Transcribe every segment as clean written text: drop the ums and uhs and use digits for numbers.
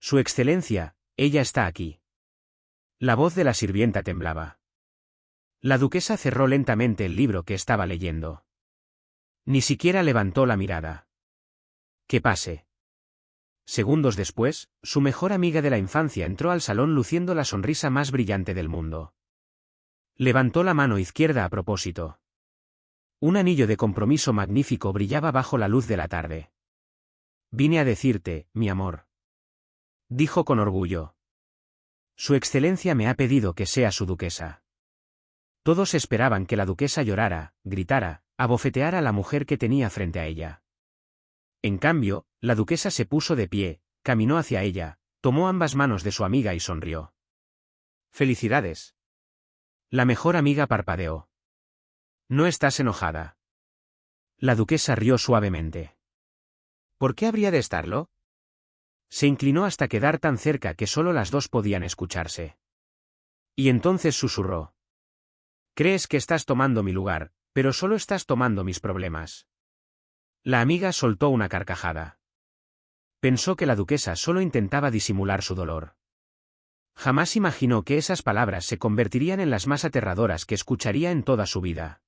Su excelencia, ella está aquí. La voz de la sirvienta temblaba. La duquesa cerró lentamente el libro que estaba leyendo. Ni siquiera levantó la mirada. Que pase. Segundos después, su mejor amiga de la infancia entró al salón luciendo la sonrisa más brillante del mundo. Levantó la mano izquierda a propósito. Un anillo de compromiso magnífico brillaba bajo la luz de la tarde. Vine a decirte, mi amor. Dijo con orgullo. Su excelencia me ha pedido que sea su duquesa. Todos esperaban que la duquesa llorara, gritara, abofeteara a la mujer que tenía frente a ella. En cambio, la duquesa se puso de pie, caminó hacia ella, tomó ambas manos de su amiga y sonrió. «Felicidades». La mejor amiga parpadeó. «¿No estás enojada?» La duquesa rió suavemente. «¿Por qué habría de estarlo?» Se inclinó hasta quedar tan cerca que solo las dos podían escucharse. Y entonces susurró. «Crees que estás tomando mi lugar, pero solo estás tomando mis problemas». La amiga soltó una carcajada. Pensó que la duquesa solo intentaba disimular su dolor. Jamás imaginó que esas palabras se convertirían en las más aterradoras que escucharía en toda su vida.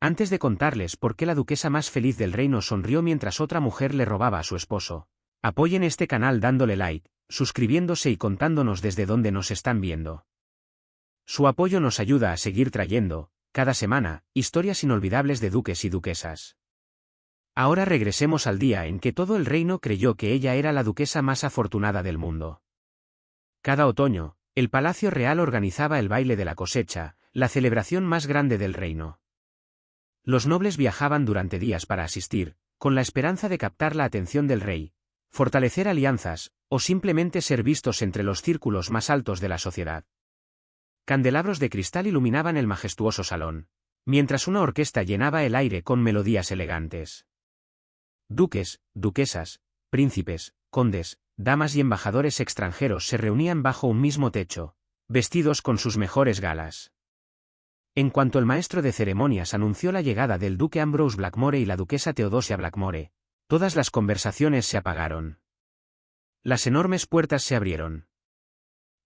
Antes de contarles por qué la duquesa más feliz del reino sonrió mientras otra mujer le robaba a su esposo, apoyen este canal dándole like, suscribiéndose y contándonos desde dónde nos están viendo. Su apoyo nos ayuda a seguir trayendo, cada semana, historias inolvidables de duques y duquesas. Ahora regresemos al día en que todo el reino creyó que ella era la duquesa más afortunada del mundo. Cada otoño, el Palacio Real organizaba el baile de la cosecha, la celebración más grande del reino. Los nobles viajaban durante días para asistir, con la esperanza de captar la atención del rey, fortalecer alianzas, o simplemente ser vistos entre los círculos más altos de la sociedad. Candelabros de cristal iluminaban el majestuoso salón, mientras una orquesta llenaba el aire con melodías elegantes. Duques, duquesas, príncipes, condes, damas y embajadores extranjeros se reunían bajo un mismo techo, vestidos con sus mejores galas. En cuanto el maestro de ceremonias anunció la llegada del duque Ambrose Blackmore y la duquesa Theodosia Blackmore, todas las conversaciones se apagaron. Las enormes puertas se abrieron.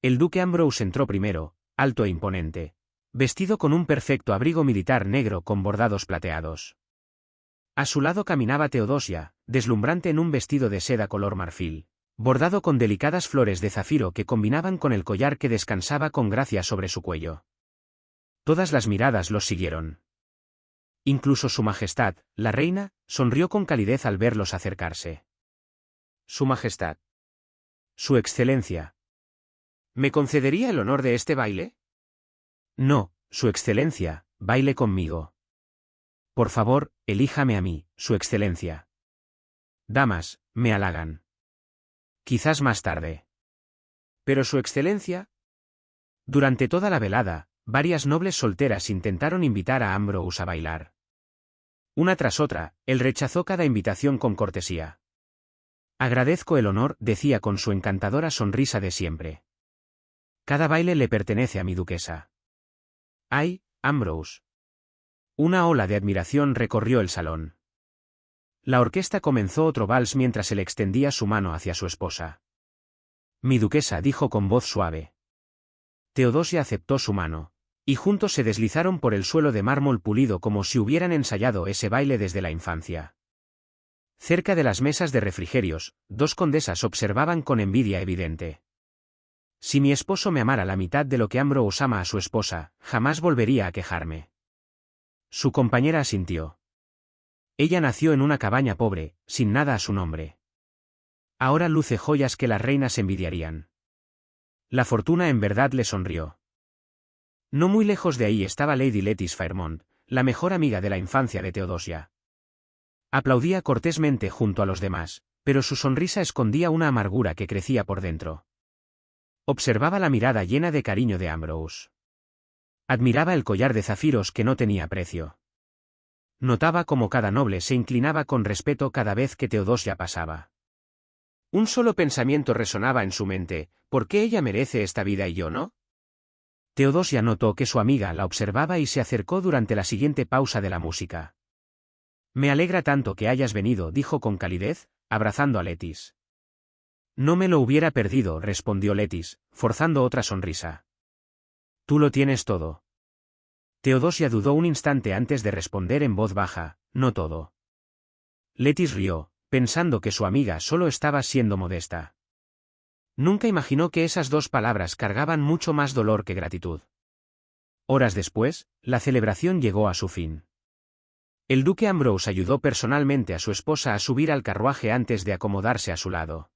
El duque Ambrose entró primero, alto e imponente, vestido con un perfecto abrigo militar negro con bordados plateados. A su lado caminaba Theodosia, deslumbrante en un vestido de seda color marfil, bordado con delicadas flores de zafiro que combinaban con el collar que descansaba con gracia sobre su cuello. Todas las miradas los siguieron. Incluso su majestad, la reina, sonrió con calidez al verlos acercarse. Su majestad. Su excelencia. ¿Me concedería el honor de este baile? No, su excelencia, baile conmigo. Por favor, elíjame a mí, su excelencia. Damas, me halagan. Quizás más tarde. Pero su excelencia. Durante toda la velada, varias nobles solteras intentaron invitar a Ambrose a bailar. Una tras otra, él rechazó cada invitación con cortesía. Agradezco el honor, decía con su encantadora sonrisa de siempre. Cada baile le pertenece a mi duquesa. ¡Ay, Ambrose! Una ola de admiración recorrió el salón. La orquesta comenzó otro vals mientras él extendía su mano hacia su esposa. Mi duquesa, dijo con voz suave. Theodosia aceptó su mano, y juntos se deslizaron por el suelo de mármol pulido como si hubieran ensayado ese baile desde la infancia. Cerca de las mesas de refrigerios, dos condesas observaban con envidia evidente. Si mi esposo me amara la mitad de lo que Ambrose ama a su esposa, jamás volvería a quejarme. Su compañera asintió. Ella nació en una cabaña pobre, sin nada a su nombre. Ahora luce joyas que las reinas envidiarían. La fortuna en verdad le sonrió. No muy lejos de ahí estaba Lady Lettice Fairmont, la mejor amiga de la infancia de Theodosia. Aplaudía cortésmente junto a los demás, pero su sonrisa escondía una amargura que crecía por dentro. Observaba la mirada llena de cariño de Ambrose. Admiraba el collar de zafiros que no tenía precio. Notaba cómo cada noble se inclinaba con respeto cada vez que Theodosia pasaba. Un solo pensamiento resonaba en su mente: ¿por qué ella merece esta vida y yo no? Theodosia notó que su amiga la observaba y se acercó durante la siguiente pausa de la música. Me alegra tanto que hayas venido, dijo con calidez, abrazando a Lettice. No me lo hubiera perdido, respondió Letis, forzando otra sonrisa. Tú lo tienes todo. Teodosia dudó un instante antes de responder en voz baja, no todo. Letis rió, pensando que su amiga solo estaba siendo modesta. Nunca imaginó que esas dos palabras cargaban mucho más dolor que gratitud. Horas después, la celebración llegó a su fin. El duque Ambrose ayudó personalmente a su esposa a subir al carruaje antes de acomodarse a su lado.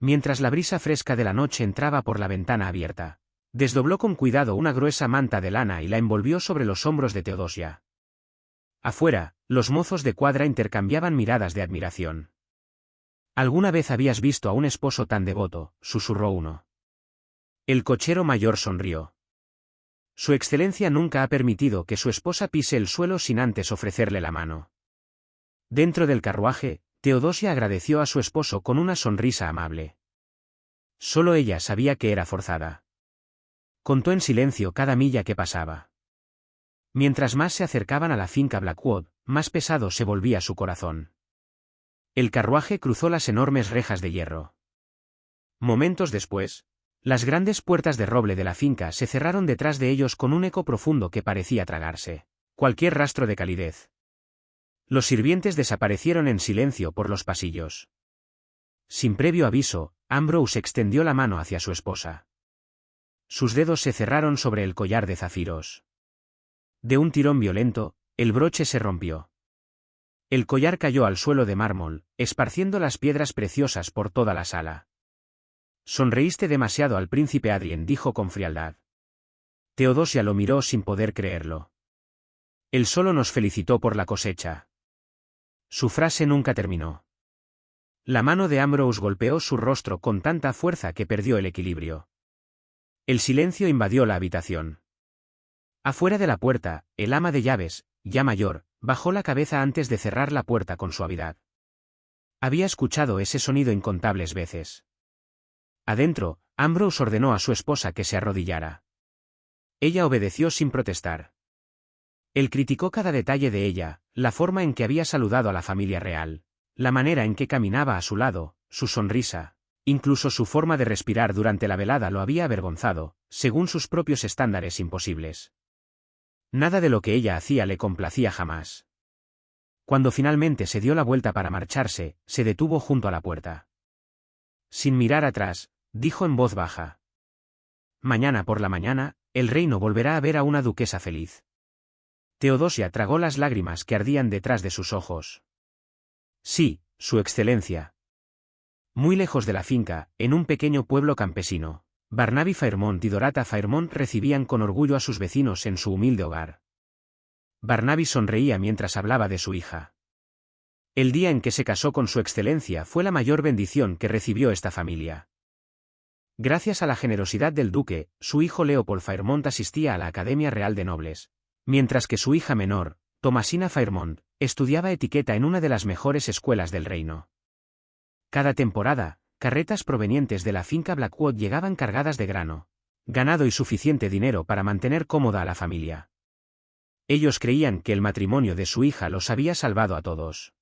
Mientras la brisa fresca de la noche entraba por la ventana abierta, desdobló con cuidado una gruesa manta de lana y la envolvió sobre los hombros de Teodosia. Afuera, los mozos de cuadra intercambiaban miradas de admiración. «¿Alguna vez habías visto a un esposo tan devoto?», susurró uno. El cochero mayor sonrió. Su excelencia nunca ha permitido que su esposa pise el suelo sin antes ofrecerle la mano. Dentro del carruaje, Teodosia agradeció a su esposo con una sonrisa amable. Solo ella sabía que era forzada. Contó en silencio cada milla que pasaba. Mientras más se acercaban a la finca Blackwood, más pesado se volvía su corazón. El carruaje cruzó las enormes rejas de hierro. Momentos después, las grandes puertas de roble de la finca se cerraron detrás de ellos con un eco profundo que parecía tragarse cualquier rastro de calidez. Los sirvientes desaparecieron en silencio por los pasillos. Sin previo aviso, Ambrose extendió la mano hacia su esposa. Sus dedos se cerraron sobre el collar de zafiros. De un tirón violento, el broche se rompió. El collar cayó al suelo de mármol, esparciendo las piedras preciosas por toda la sala. «Sonreíste demasiado al príncipe Adrien», dijo con frialdad. Teodosia lo miró sin poder creerlo. «Él solo nos felicitó por la cosecha». Su frase nunca terminó. La mano de Ambrose golpeó su rostro con tanta fuerza que perdió el equilibrio. El silencio invadió la habitación. Afuera de la puerta, el ama de llaves, ya mayor, bajó la cabeza antes de cerrar la puerta con suavidad. Había escuchado ese sonido incontables veces. Adentro, Ambrose ordenó a su esposa que se arrodillara. Ella obedeció sin protestar. Él criticó cada detalle de ella, la forma en que había saludado a la familia real, la manera en que caminaba a su lado, su sonrisa, incluso su forma de respirar durante la velada lo había avergonzado, según sus propios estándares imposibles. Nada de lo que ella hacía le complacía jamás. Cuando finalmente se dio la vuelta para marcharse, se detuvo junto a la puerta. Sin mirar atrás, dijo en voz baja: «Mañana por la mañana, el reino volverá a ver a una duquesa feliz». Teodosia tragó las lágrimas que ardían detrás de sus ojos. «Sí, su excelencia». Muy lejos de la finca, en un pequeño pueblo campesino, Barnaby Fairmont y Dorata Fairmont recibían con orgullo a sus vecinos en su humilde hogar. Barnaby sonreía mientras hablaba de su hija. El día en que se casó con su excelencia fue la mayor bendición que recibió esta familia. Gracias a la generosidad del duque, su hijo Leopold Fairmont asistía a la Academia Real de Nobles, mientras que su hija menor, Thomasina Fairmont, estudiaba etiqueta en una de las mejores escuelas del reino. Cada temporada, carretas provenientes de la finca Blackwood llegaban cargadas de grano, ganado y suficiente dinero para mantener cómoda a la familia. Ellos creían que el matrimonio de su hija los había salvado a todos.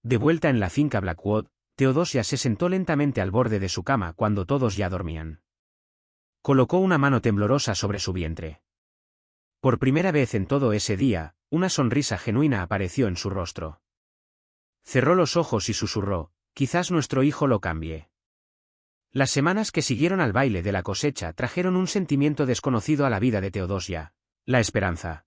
De vuelta en la finca Blackwood, Teodosia se sentó lentamente al borde de su cama cuando todos ya dormían. Colocó una mano temblorosa sobre su vientre. Por primera vez en todo ese día, una sonrisa genuina apareció en su rostro. Cerró los ojos y susurró: «Quizás nuestro hijo lo cambie». Las semanas que siguieron al baile de la cosecha trajeron un sentimiento desconocido a la vida de Teodosia: la esperanza.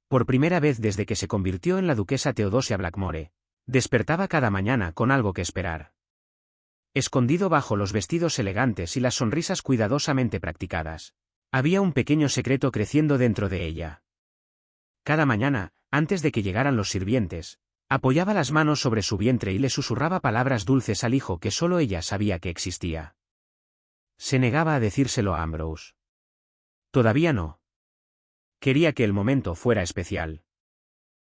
Por primera vez desde que se convirtió en la duquesa Teodosia Blackmore, despertaba cada mañana con algo que esperar. Escondido bajo los vestidos elegantes y las sonrisas cuidadosamente practicadas, había un pequeño secreto creciendo dentro de ella. Cada mañana, antes de que llegaran los sirvientes, apoyaba las manos sobre su vientre y le susurraba palabras dulces al hijo que solo ella sabía que existía. Se negaba a decírselo a Ambrose. Todavía no. Quería que el momento fuera especial.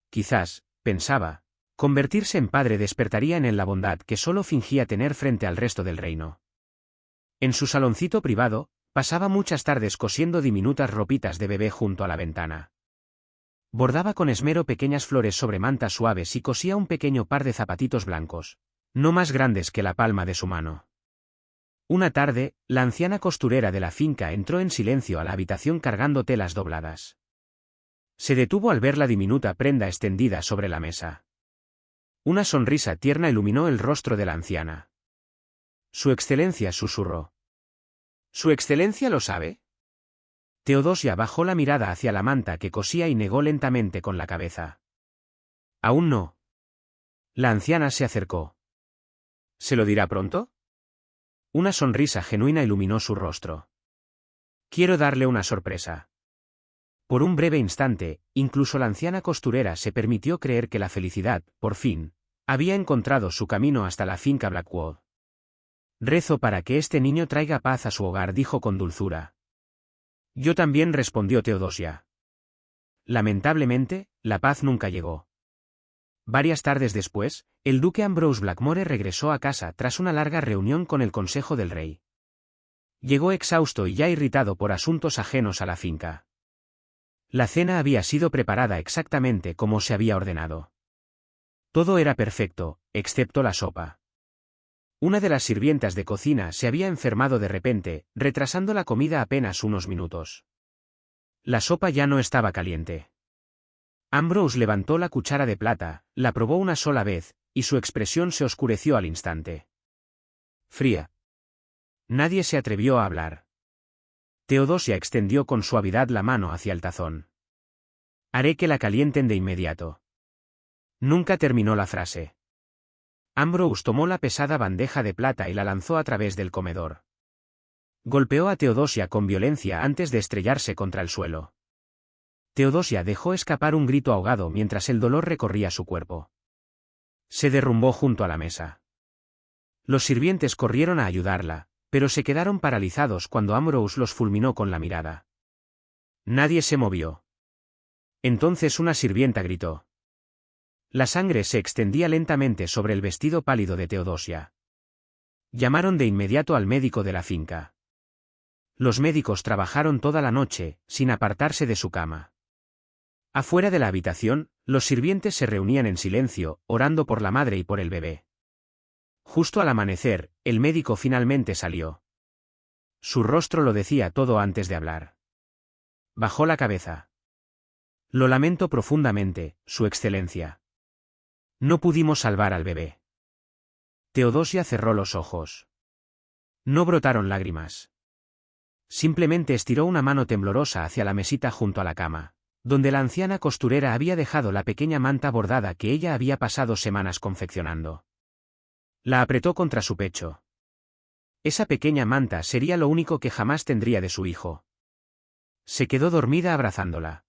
Quizás, pensaba, convertirse en padre despertaría en él la bondad que solo fingía tener frente al resto del reino. En su saloncito privado, pasaba muchas tardes cosiendo diminutas ropitas de bebé junto a la ventana. Bordaba con esmero pequeñas flores sobre mantas suaves y cosía un pequeño par de zapatitos blancos, no más grandes que la palma de su mano. Una tarde, la anciana costurera de la finca entró en silencio a la habitación cargando telas dobladas. Se detuvo al ver la diminuta prenda extendida sobre la mesa. Una sonrisa tierna iluminó el rostro de la anciana. Su Excelencia susurró. ¿Su Excelencia lo sabe? Teodosia bajó la mirada hacia la manta que cosía y negó lentamente con la cabeza. Aún no. La anciana se acercó. ¿Se lo dirá pronto? Una sonrisa genuina iluminó su rostro. Quiero darle una sorpresa. Por un breve instante, incluso la anciana costurera se permitió creer que la felicidad, por fin, había encontrado su camino hasta la finca Blackwood. Rezo para que este niño traiga paz a su hogar, dijo con dulzura. Yo también, respondió Teodosia. Lamentablemente, la paz nunca llegó. Varias tardes después, el duque Ambrose Blackmore regresó a casa tras una larga reunión con el Consejo del Rey. Llegó exhausto y ya irritado por asuntos ajenos a la finca. La cena había sido preparada exactamente como se había ordenado. Todo era perfecto, excepto la sopa. Una de las sirvientas de cocina se había enfermado de repente, retrasando la comida apenas unos minutos. La sopa ya no estaba caliente. Ambrose levantó la cuchara de plata, la probó una sola vez, y su expresión se oscureció al instante. Fría. Nadie se atrevió a hablar. Teodosia extendió con suavidad la mano hacia el tazón. Haré que la calienten de inmediato. Nunca terminó la frase. Ambrose tomó la pesada bandeja de plata y la lanzó a través del comedor. Golpeó a Teodosia con violencia antes de estrellarse contra el suelo. Teodosia dejó escapar un grito ahogado mientras el dolor recorría su cuerpo. Se derrumbó junto a la mesa. Los sirvientes corrieron a ayudarla, pero se quedaron paralizados cuando Ambrose los fulminó con la mirada. Nadie se movió. Entonces una sirvienta gritó. La sangre se extendía lentamente sobre el vestido pálido de Teodosia. Llamaron de inmediato al médico de la finca. Los médicos trabajaron toda la noche, sin apartarse de su cama. Afuera de la habitación, los sirvientes se reunían en silencio, orando por la madre y por el bebé. Justo al amanecer, el médico finalmente salió. Su rostro lo decía todo antes de hablar. Bajó la cabeza. Lo lamento profundamente, Su Excelencia. No pudimos salvar al bebé. Teodosia cerró los ojos. No brotaron lágrimas. Simplemente estiró una mano temblorosa hacia la mesita junto a la cama, donde la anciana costurera había dejado la pequeña manta bordada que ella había pasado semanas confeccionando. La apretó contra su pecho. Esa pequeña manta sería lo único que jamás tendría de su hijo. Se quedó dormida abrazándola.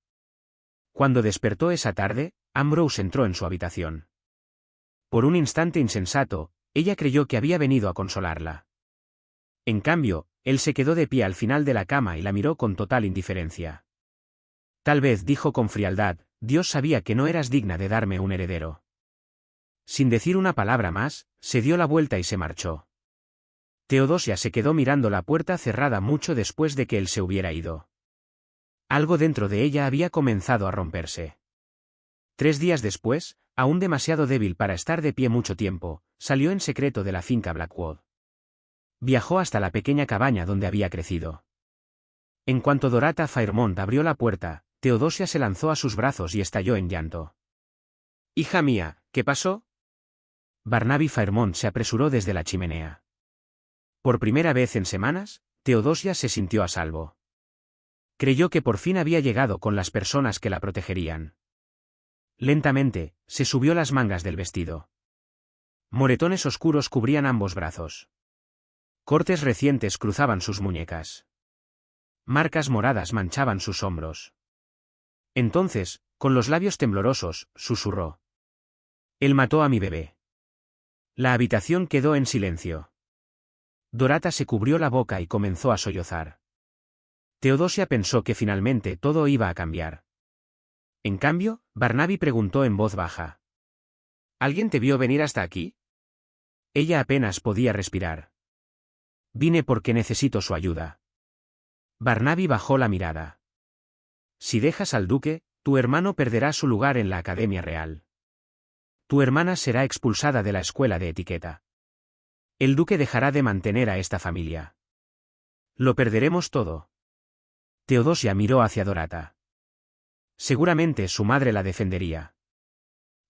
Cuando despertó esa tarde, Ambrose entró en su habitación. Por un instante insensato, ella creyó que había venido a consolarla. En cambio, él se quedó de pie al final de la cama y la miró con total indiferencia. Tal vez, dijo con frialdad, Dios sabía que no eras digna de darme un heredero. Sin decir una palabra más, se dio la vuelta y se marchó. Teodosia se quedó mirando la puerta cerrada mucho después de que él se hubiera ido. Algo dentro de ella había comenzado a romperse. 3 días después, aún demasiado débil para estar de pie mucho tiempo, salió en secreto de la finca Blackwood. Viajó hasta la pequeña cabaña donde había crecido. En cuanto Dorata Fairmont abrió la puerta, Teodosia se lanzó a sus brazos y estalló en llanto. «Hija mía, ¿qué pasó?» Barnaby Fairmont se apresuró desde la chimenea. Por primera vez en semanas, Teodosia se sintió a salvo. Creyó que por fin había llegado con las personas que la protegerían. Lentamente, se subió las mangas del vestido. Moretones oscuros cubrían ambos brazos. Cortes recientes cruzaban sus muñecas. Marcas moradas manchaban sus hombros. Entonces, con los labios temblorosos, susurró. «Él mató a mi bebé». La habitación quedó en silencio. Dorata se cubrió la boca y comenzó a sollozar. Teodosia pensó que finalmente todo iba a cambiar. En cambio, Barnaby preguntó en voz baja. «¿Alguien te vio venir hasta aquí?» Ella apenas podía respirar. «Vine porque necesito su ayuda». Barnaby bajó la mirada. «Si dejas al duque, tu hermano perderá su lugar en la Academia Real». Tu hermana será expulsada de la escuela de etiqueta. El duque dejará de mantener a esta familia. Lo perderemos todo. Teodosia miró hacia Dorata. Seguramente su madre la defendería.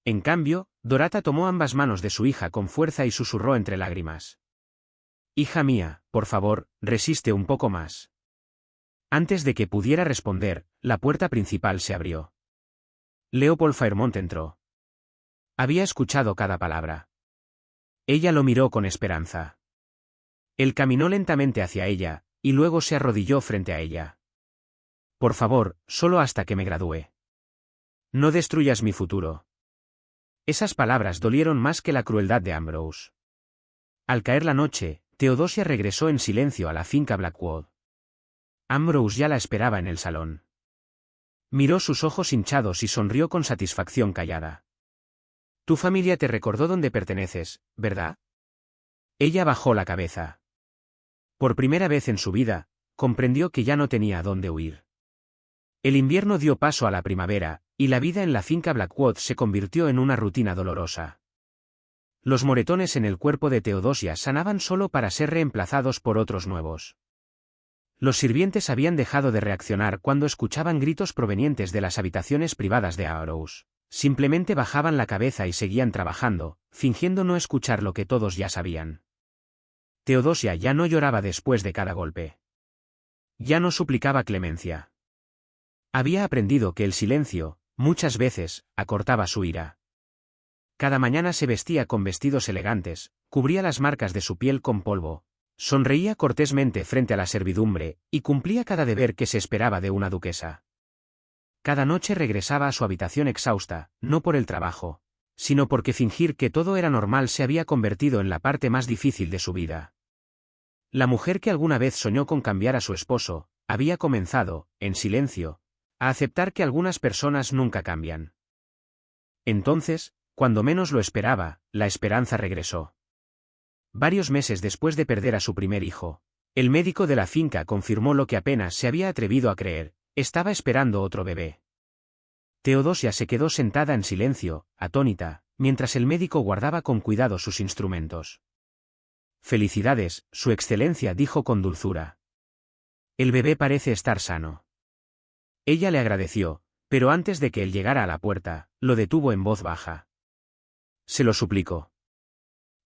En cambio, Dorata tomó ambas manos de su hija con fuerza y susurró entre lágrimas. Hija mía, por favor, resiste un poco más. Antes de que pudiera responder, la puerta principal se abrió. Leopold Fairmont entró. Había escuchado cada palabra. Ella lo miró con esperanza. Él caminó lentamente hacia ella, y luego se arrodilló frente a ella. Por favor, solo hasta que me gradúe. No destruyas mi futuro. Esas palabras dolieron más que la crueldad de Ambrose. Al caer la noche, Teodosia regresó en silencio a la finca Blackwood. Ambrose ya la esperaba en el salón. Miró sus ojos hinchados y sonrió con satisfacción callada. Tu familia te recordó dónde perteneces, ¿verdad? Ella bajó la cabeza. Por primera vez en su vida, comprendió que ya no tenía a dónde huir. El invierno dio paso a la primavera, y la vida en la finca Blackwood se convirtió en una rutina dolorosa. Los moretones en el cuerpo de Teodosia sanaban solo para ser reemplazados por otros nuevos. Los sirvientes habían dejado de reaccionar cuando escuchaban gritos provenientes de las habitaciones privadas de Ambrose. Simplemente bajaban la cabeza y seguían trabajando, fingiendo no escuchar lo que todos ya sabían. Teodosia ya no lloraba después de cada golpe. Ya no suplicaba clemencia. Había aprendido que el silencio, muchas veces, acortaba su ira. Cada mañana se vestía con vestidos elegantes, cubría las marcas de su piel con polvo, sonreía cortésmente frente a la servidumbre, y cumplía cada deber que se esperaba de una duquesa. Cada noche regresaba a su habitación exhausta, no por el trabajo, sino porque fingir que todo era normal se había convertido en la parte más difícil de su vida. La mujer que alguna vez soñó con cambiar a su esposo, había comenzado, en silencio, a aceptar que algunas personas nunca cambian. Entonces, cuando menos lo esperaba, la esperanza regresó. Varios meses después de perder a su primer hijo, el médico de la finca confirmó lo que apenas se había atrevido a creer: estaba esperando otro bebé. Teodosia se quedó sentada en silencio, atónita, mientras el médico guardaba con cuidado sus instrumentos. Felicidades, Su Excelencia, dijo con dulzura. El bebé parece estar sano. Ella le agradeció, pero antes de que él llegara a la puerta, lo detuvo en voz baja. Se lo suplico.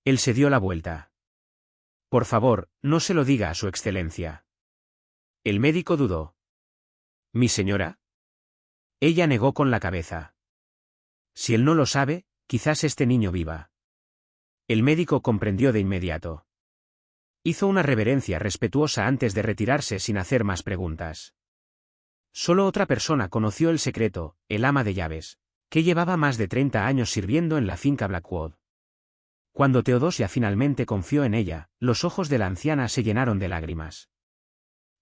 Él se dio la vuelta. Por favor, no se lo diga a Su Excelencia. El médico dudó. ¿Mi señora? Ella negó con la cabeza. Si él no lo sabe, quizás este niño viva. El médico comprendió de inmediato. Hizo una reverencia respetuosa antes de retirarse sin hacer más preguntas. Solo otra persona conoció el secreto, el ama de llaves, que llevaba más de 30 años sirviendo en la finca Blackwood. Cuando Teodosia finalmente confió en ella, los ojos de la anciana se llenaron de lágrimas.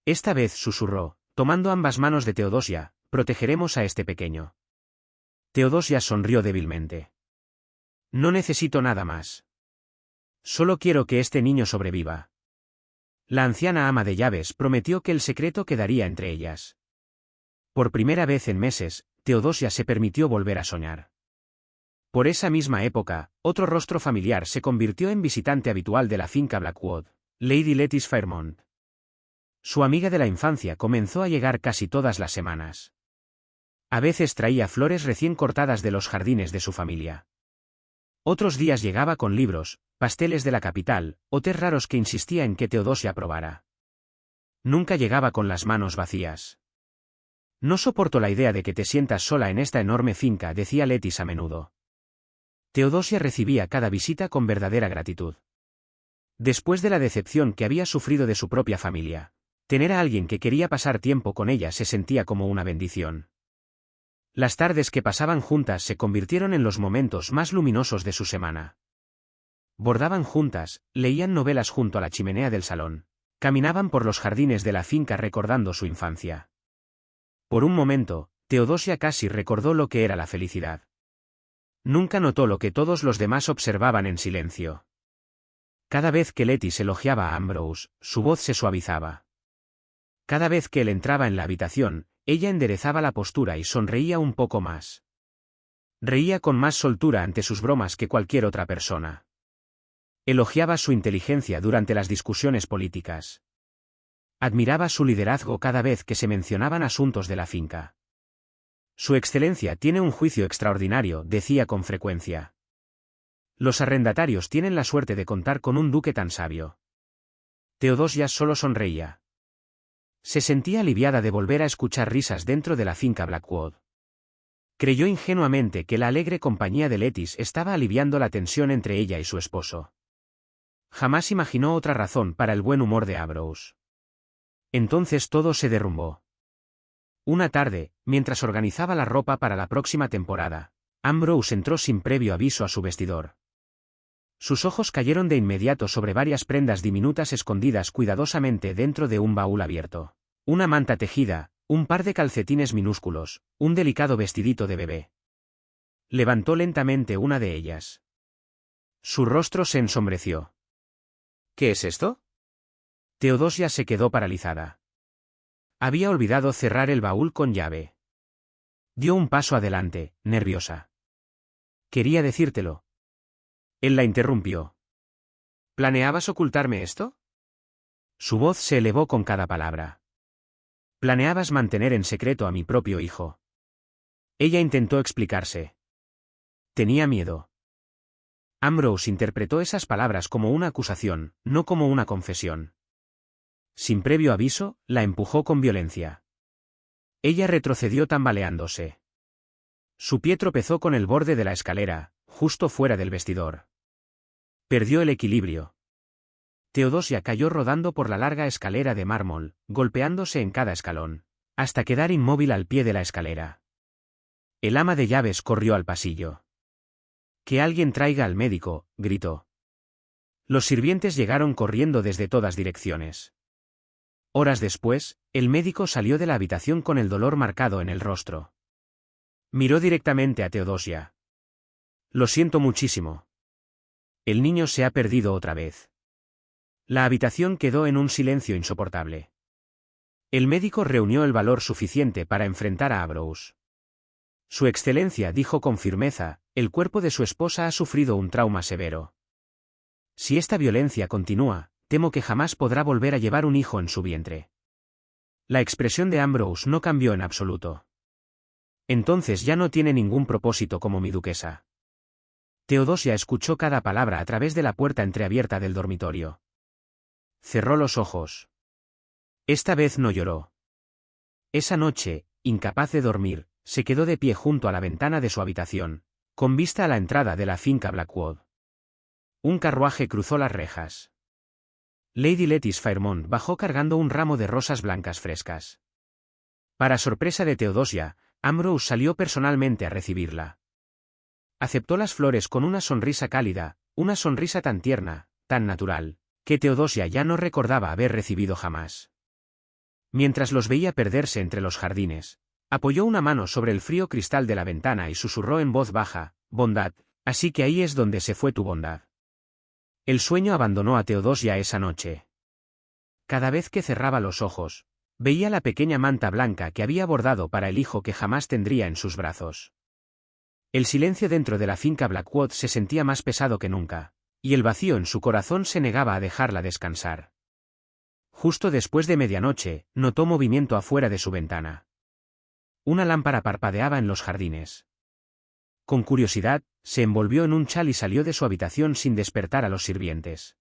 Esta vez susurró, tomando ambas manos de Teodosia: protegeremos a este pequeño. Teodosia sonrió débilmente. No necesito nada más. Solo quiero que este niño sobreviva. La anciana ama de llaves prometió que el secreto quedaría entre ellas. Por primera vez en meses, Teodosia se permitió volver a soñar. Por esa misma época, otro rostro familiar se convirtió en visitante habitual de la finca Blackwood, Lady Lettice Fairmont. Su amiga de la infancia comenzó a llegar casi todas las semanas. A veces traía flores recién cortadas de los jardines de su familia. Otros días llegaba con libros, pasteles de la capital, o tés raros que insistía en que Teodosia probara. Nunca llegaba con las manos vacías. No soporto la idea de que te sientas sola en esta enorme finca, decía Lettice a menudo. Teodosia recibía cada visita con verdadera gratitud. Después de la decepción que había sufrido de su propia familia, tener a alguien que quería pasar tiempo con ella se sentía como una bendición. Las tardes que pasaban juntas se convirtieron en los momentos más luminosos de su semana. Bordaban juntas, leían novelas junto a la chimenea del salón, caminaban por los jardines de la finca recordando su infancia. Por un momento, Teodosia casi recordó lo que era la felicidad. Nunca notó lo que todos los demás observaban en silencio. Cada vez que Lettice elogiaba a Ambrose, su voz se suavizaba. Cada vez que él entraba en la habitación, ella enderezaba la postura y sonreía un poco más. Reía con más soltura ante sus bromas que cualquier otra persona. Elogiaba su inteligencia durante las discusiones políticas. Admiraba su liderazgo cada vez que se mencionaban asuntos de la finca. Su excelencia tiene un juicio extraordinario, decía con frecuencia. Los arrendatarios tienen la suerte de contar con un duque tan sabio. Teodosia solo sonreía. Se sentía aliviada de volver a escuchar risas dentro de la finca Blackwood. Creyó ingenuamente que la alegre compañía de Letis estaba aliviando la tensión entre ella y su esposo. Jamás imaginó otra razón para el buen humor de Ambrose. Entonces todo se derrumbó. Una tarde, mientras organizaba la ropa para la próxima temporada, Ambrose entró sin previo aviso a su vestidor. Sus ojos cayeron de inmediato sobre varias prendas diminutas escondidas cuidadosamente dentro de un baúl abierto. Una manta tejida, un par de calcetines minúsculos, un delicado vestidito de bebé. Levantó lentamente una de ellas. Su rostro se ensombreció. ¿Qué es esto? Teodosia se quedó paralizada. Había olvidado cerrar el baúl con llave. Dio un paso adelante, nerviosa. Quería decírtelo. Él la interrumpió. ¿Planeabas ocultarme esto? Su voz se elevó con cada palabra. Planeabas mantener en secreto a mi propio hijo. Ella intentó explicarse. Tenía miedo. Ambrose interpretó esas palabras como una acusación, no como una confesión. Sin previo aviso, la empujó con violencia. Ella retrocedió tambaleándose. Su pie tropezó con el borde de la escalera, justo fuera del vestidor. Perdió el equilibrio. Teodosia cayó rodando por la larga escalera de mármol, golpeándose en cada escalón, hasta quedar inmóvil al pie de la escalera. El ama de llaves corrió al pasillo. «Que alguien traiga al médico», gritó. Los sirvientes llegaron corriendo desde todas direcciones. Horas después, el médico salió de la habitación con el dolor marcado en el rostro. Miró directamente a Teodosia. «Lo siento muchísimo. El niño se ha perdido otra vez». La habitación quedó en un silencio insoportable. El médico reunió el valor suficiente para enfrentar a Ambrose. Su excelencia dijo con firmeza, el cuerpo de su esposa ha sufrido un trauma severo. Si esta violencia continúa, temo que jamás podrá volver a llevar un hijo en su vientre. La expresión de Ambrose no cambió en absoluto. Entonces ya no tiene ningún propósito como mi duquesa. Teodosia escuchó cada palabra a través de la puerta entreabierta del dormitorio. Cerró los ojos. Esta vez no lloró. Esa noche, incapaz de dormir, se quedó de pie junto a la ventana de su habitación, con vista a la entrada de la finca Blackwood. Un carruaje cruzó las rejas. Lady Letis Fairmont bajó cargando un ramo de rosas blancas frescas. Para sorpresa de Teodosia, Ambrose salió personalmente a recibirla. Aceptó las flores con una sonrisa cálida, una sonrisa tan tierna, tan natural, que Teodosia ya no recordaba haber recibido jamás. Mientras los veía perderse entre los jardines, apoyó una mano sobre el frío cristal de la ventana y susurró en voz baja, «Bondad, así que ahí es donde se fue tu bondad». El sueño abandonó a Teodosia esa noche. Cada vez que cerraba los ojos, veía la pequeña manta blanca que había bordado para el hijo que jamás tendría en sus brazos. El silencio dentro de la finca Blackwood se sentía más pesado que nunca, y el vacío en su corazón se negaba a dejarla descansar. Justo después de medianoche, notó movimiento afuera de su ventana. Una lámpara parpadeaba en los jardines. Con curiosidad, se envolvió en un chal y salió de su habitación sin despertar a los sirvientes.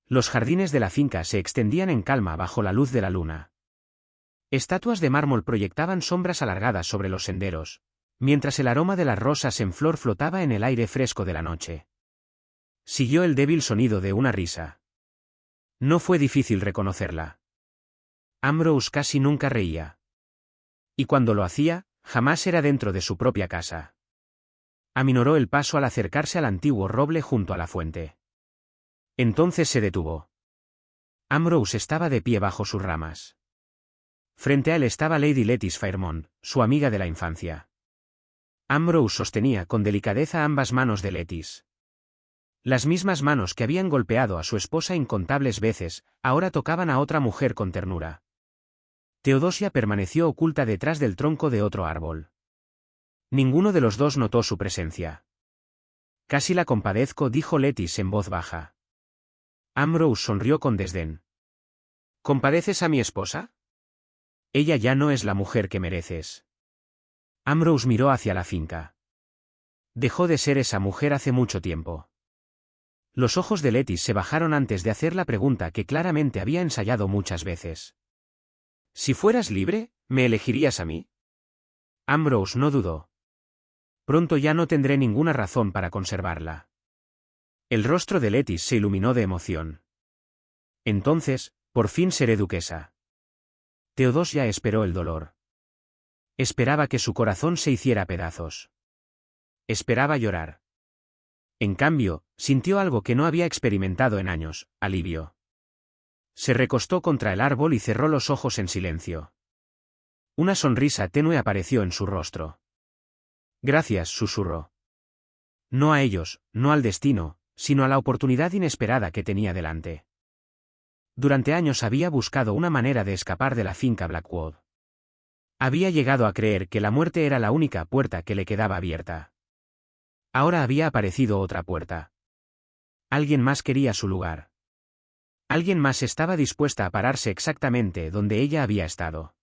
Los jardines de la finca se extendían en calma bajo la luz de la luna. Estatuas de mármol proyectaban sombras alargadas sobre los senderos, mientras el aroma de las rosas en flor flotaba en el aire fresco de la noche. Siguió el débil sonido de una risa. No fue difícil reconocerla. Ambrose casi nunca reía. Y cuando lo hacía, jamás era dentro de su propia casa. Aminoró el paso al acercarse al antiguo roble junto a la fuente. Entonces se detuvo. Ambrose estaba de pie bajo sus ramas. Frente a él estaba Lady Letis Fairmont, su amiga de la infancia. Ambrose sostenía con delicadeza ambas manos de Letis. Las mismas manos que habían golpeado a su esposa incontables veces, ahora tocaban a otra mujer con ternura. Teodosia permaneció oculta detrás del tronco de otro árbol. Ninguno de los dos notó su presencia. Casi la compadezco, dijo Letis en voz baja. Ambrose sonrió con desdén. ¿Compadeces a mi esposa? Ella ya no es la mujer que mereces. Ambrose miró hacia la finca. Dejó de ser esa mujer hace mucho tiempo. Los ojos de Letis se bajaron antes de hacer la pregunta que claramente había ensayado muchas veces. Si fueras libre, ¿me elegirías a mí? Ambrose no dudó. Pronto ya no tendré ninguna razón para conservarla. El rostro de Letis se iluminó de emoción. Entonces, por fin seré duquesa. Teodosia esperó el dolor. Esperaba que su corazón se hiciera pedazos. Esperaba llorar. En cambio, sintió algo que no había experimentado en años: alivio. Se recostó contra el árbol y cerró los ojos en silencio. Una sonrisa tenue apareció en su rostro. Gracias, susurró. No a ellos, no al destino, sino a la oportunidad inesperada que tenía delante. Durante años había buscado una manera de escapar de la finca Blackwood. Había llegado a creer que la muerte era la única puerta que le quedaba abierta. Ahora había aparecido otra puerta. Alguien más quería su lugar. Alguien más estaba dispuesta a pararse exactamente donde ella había estado.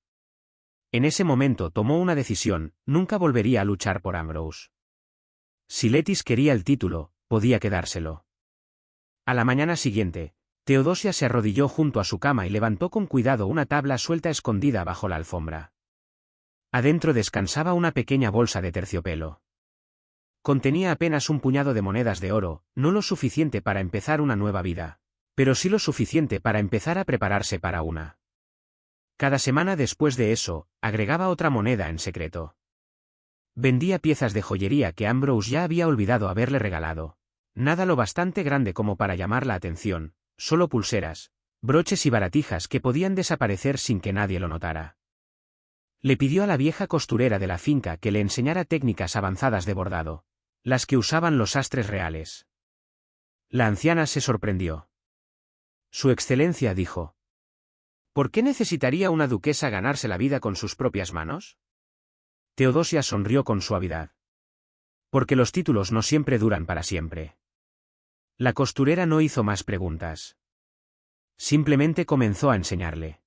En ese momento tomó una decisión: nunca volvería a luchar por Ambrose. Si Letis quería el título, podía quedárselo. A la mañana siguiente, Teodosia se arrodilló junto a su cama y levantó con cuidado una tabla suelta escondida bajo la alfombra. Adentro descansaba una pequeña bolsa de terciopelo. Contenía apenas un puñado de monedas de oro, no lo suficiente para empezar una nueva vida, pero sí lo suficiente para empezar a prepararse para una. Cada semana después de eso, agregaba otra moneda en secreto. Vendía piezas de joyería que Ambrose ya había olvidado haberle regalado. Nada lo bastante grande como para llamar la atención, solo pulseras, broches y baratijas que podían desaparecer sin que nadie lo notara. Le pidió a la vieja costurera de la finca que le enseñara técnicas avanzadas de bordado, las que usaban los sastres reales. La anciana se sorprendió. Su excelencia, dijo. ¿Por qué necesitaría una duquesa ganarse la vida con sus propias manos? Teodosia sonrió con suavidad. Porque los títulos no siempre duran para siempre. La costurera no hizo más preguntas. Simplemente comenzó a enseñarle.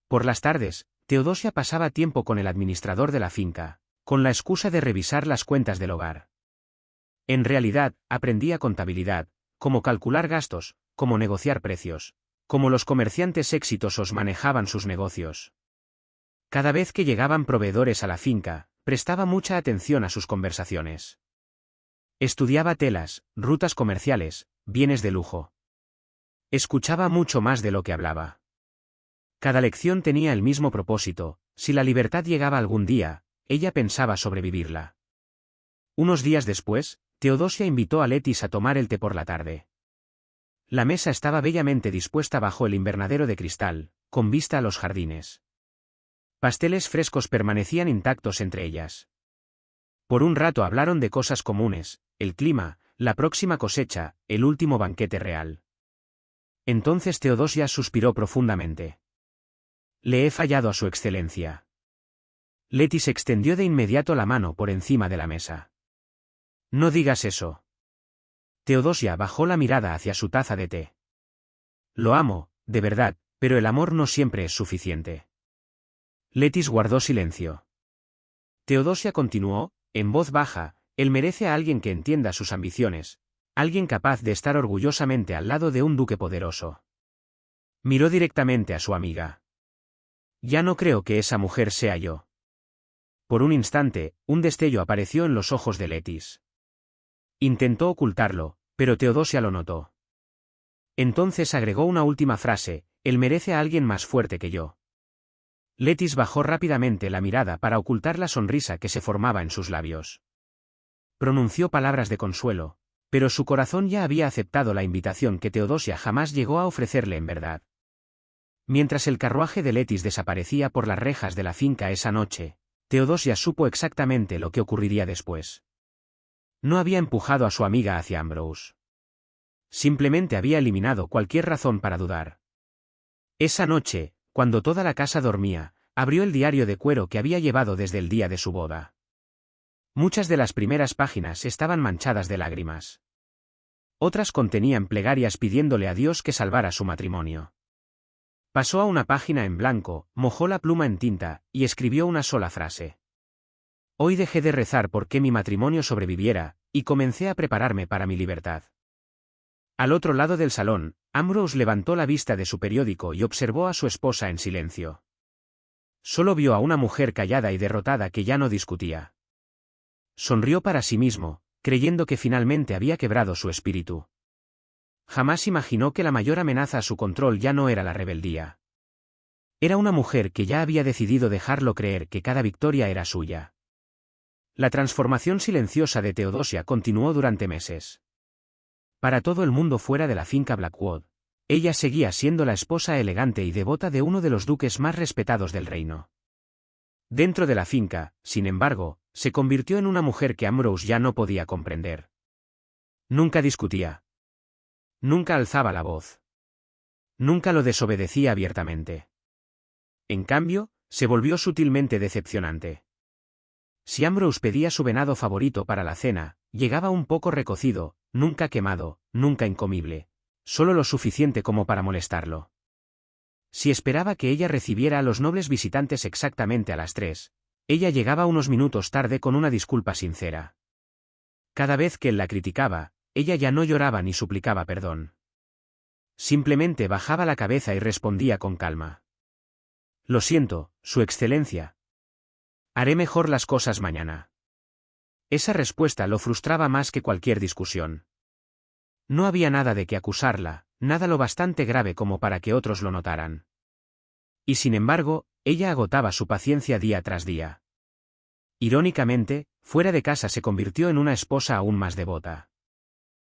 Por las tardes, Teodosia pasaba tiempo con el administrador de la finca, con la excusa de revisar las cuentas del hogar. En realidad, aprendía contabilidad, cómo calcular gastos, cómo negociar precios, cómo los comerciantes exitosos manejaban sus negocios. Cada vez que llegaban proveedores a la finca, prestaba mucha atención a sus conversaciones. Estudiaba telas, rutas comerciales, bienes de lujo. Escuchaba mucho más de lo que hablaba. Cada lección tenía el mismo propósito: si la libertad llegaba algún día, ella pensaba sobrevivirla. Unos días después, Teodosia invitó a Letis a tomar el té por la tarde. La mesa estaba bellamente dispuesta bajo el invernadero de cristal, con vista a los jardines. Pasteles frescos permanecían intactos entre ellas. Por un rato hablaron de cosas comunes: el clima, la próxima cosecha, el último banquete real. Entonces Teodosia suspiró profundamente. Le he fallado a su excelencia. Letis extendió de inmediato la mano por encima de la mesa. No digas eso. Teodosia bajó la mirada hacia su taza de té. Lo amo, de verdad, pero el amor no siempre es suficiente. Letis guardó silencio. Teodosia continuó, en voz baja: él merece a alguien que entienda sus ambiciones, alguien capaz de estar orgullosamente al lado de un duque poderoso. Miró directamente a su amiga. Ya no creo que esa mujer sea yo. Por un instante, un destello apareció en los ojos de Letis. Intentó ocultarlo, pero Teodosia lo notó. Entonces agregó una última frase: él merece a alguien más fuerte que yo. Letis bajó rápidamente la mirada para ocultar la sonrisa que se formaba en sus labios. Pronunció palabras de consuelo, pero su corazón ya había aceptado la invitación que Teodosia jamás llegó a ofrecerle en verdad. Mientras el carruaje de Letis desaparecía por las rejas de la finca esa noche, Teodosia supo exactamente lo que ocurriría después. No había empujado a su amiga hacia Ambrose. Simplemente había eliminado cualquier razón para dudar. Esa noche, cuando toda la casa dormía, abrió el diario de cuero que había llevado desde el día de su boda. Muchas de las primeras páginas estaban manchadas de lágrimas. Otras contenían plegarias pidiéndole a Dios que salvara su matrimonio. Pasó a una página en blanco, mojó la pluma en tinta, y escribió una sola frase. Hoy dejé de rezar por que mi matrimonio sobreviviera, y comencé a prepararme para mi libertad. Al otro lado del salón, Ambrose levantó la vista de su periódico y observó a su esposa en silencio. Solo vio a una mujer callada y derrotada que ya no discutía. Sonrió para sí mismo, creyendo que finalmente había quebrado su espíritu. Jamás imaginó que la mayor amenaza a su control ya no era la rebeldía. Era una mujer que ya había decidido dejarlo creer que cada victoria era suya. La transformación silenciosa de Teodosia continuó durante meses. Para todo el mundo fuera de la finca Blackwood, ella seguía siendo la esposa elegante y devota de uno de los duques más respetados del reino. Dentro de la finca, sin embargo, se convirtió en una mujer que Ambrose ya no podía comprender. Nunca discutía. Nunca alzaba la voz. Nunca lo desobedecía abiertamente. En cambio, se volvió sutilmente decepcionante. Si Ambrose pedía su venado favorito para la cena, llegaba un poco recocido, nunca quemado, nunca incomible, solo lo suficiente como para molestarlo. Si esperaba que ella recibiera a los nobles visitantes exactamente a las 3, ella llegaba unos minutos tarde con una disculpa sincera. Cada vez que él la criticaba, ella ya no lloraba ni suplicaba perdón. Simplemente bajaba la cabeza y respondía con calma. Lo siento, Su Excelencia. Haré mejor las cosas mañana. Esa respuesta lo frustraba más que cualquier discusión. No había nada de qué acusarla, nada lo bastante grave como para que otros lo notaran. Y sin embargo, ella agotaba su paciencia día tras día. Irónicamente, fuera de casa se convirtió en una esposa aún más devota.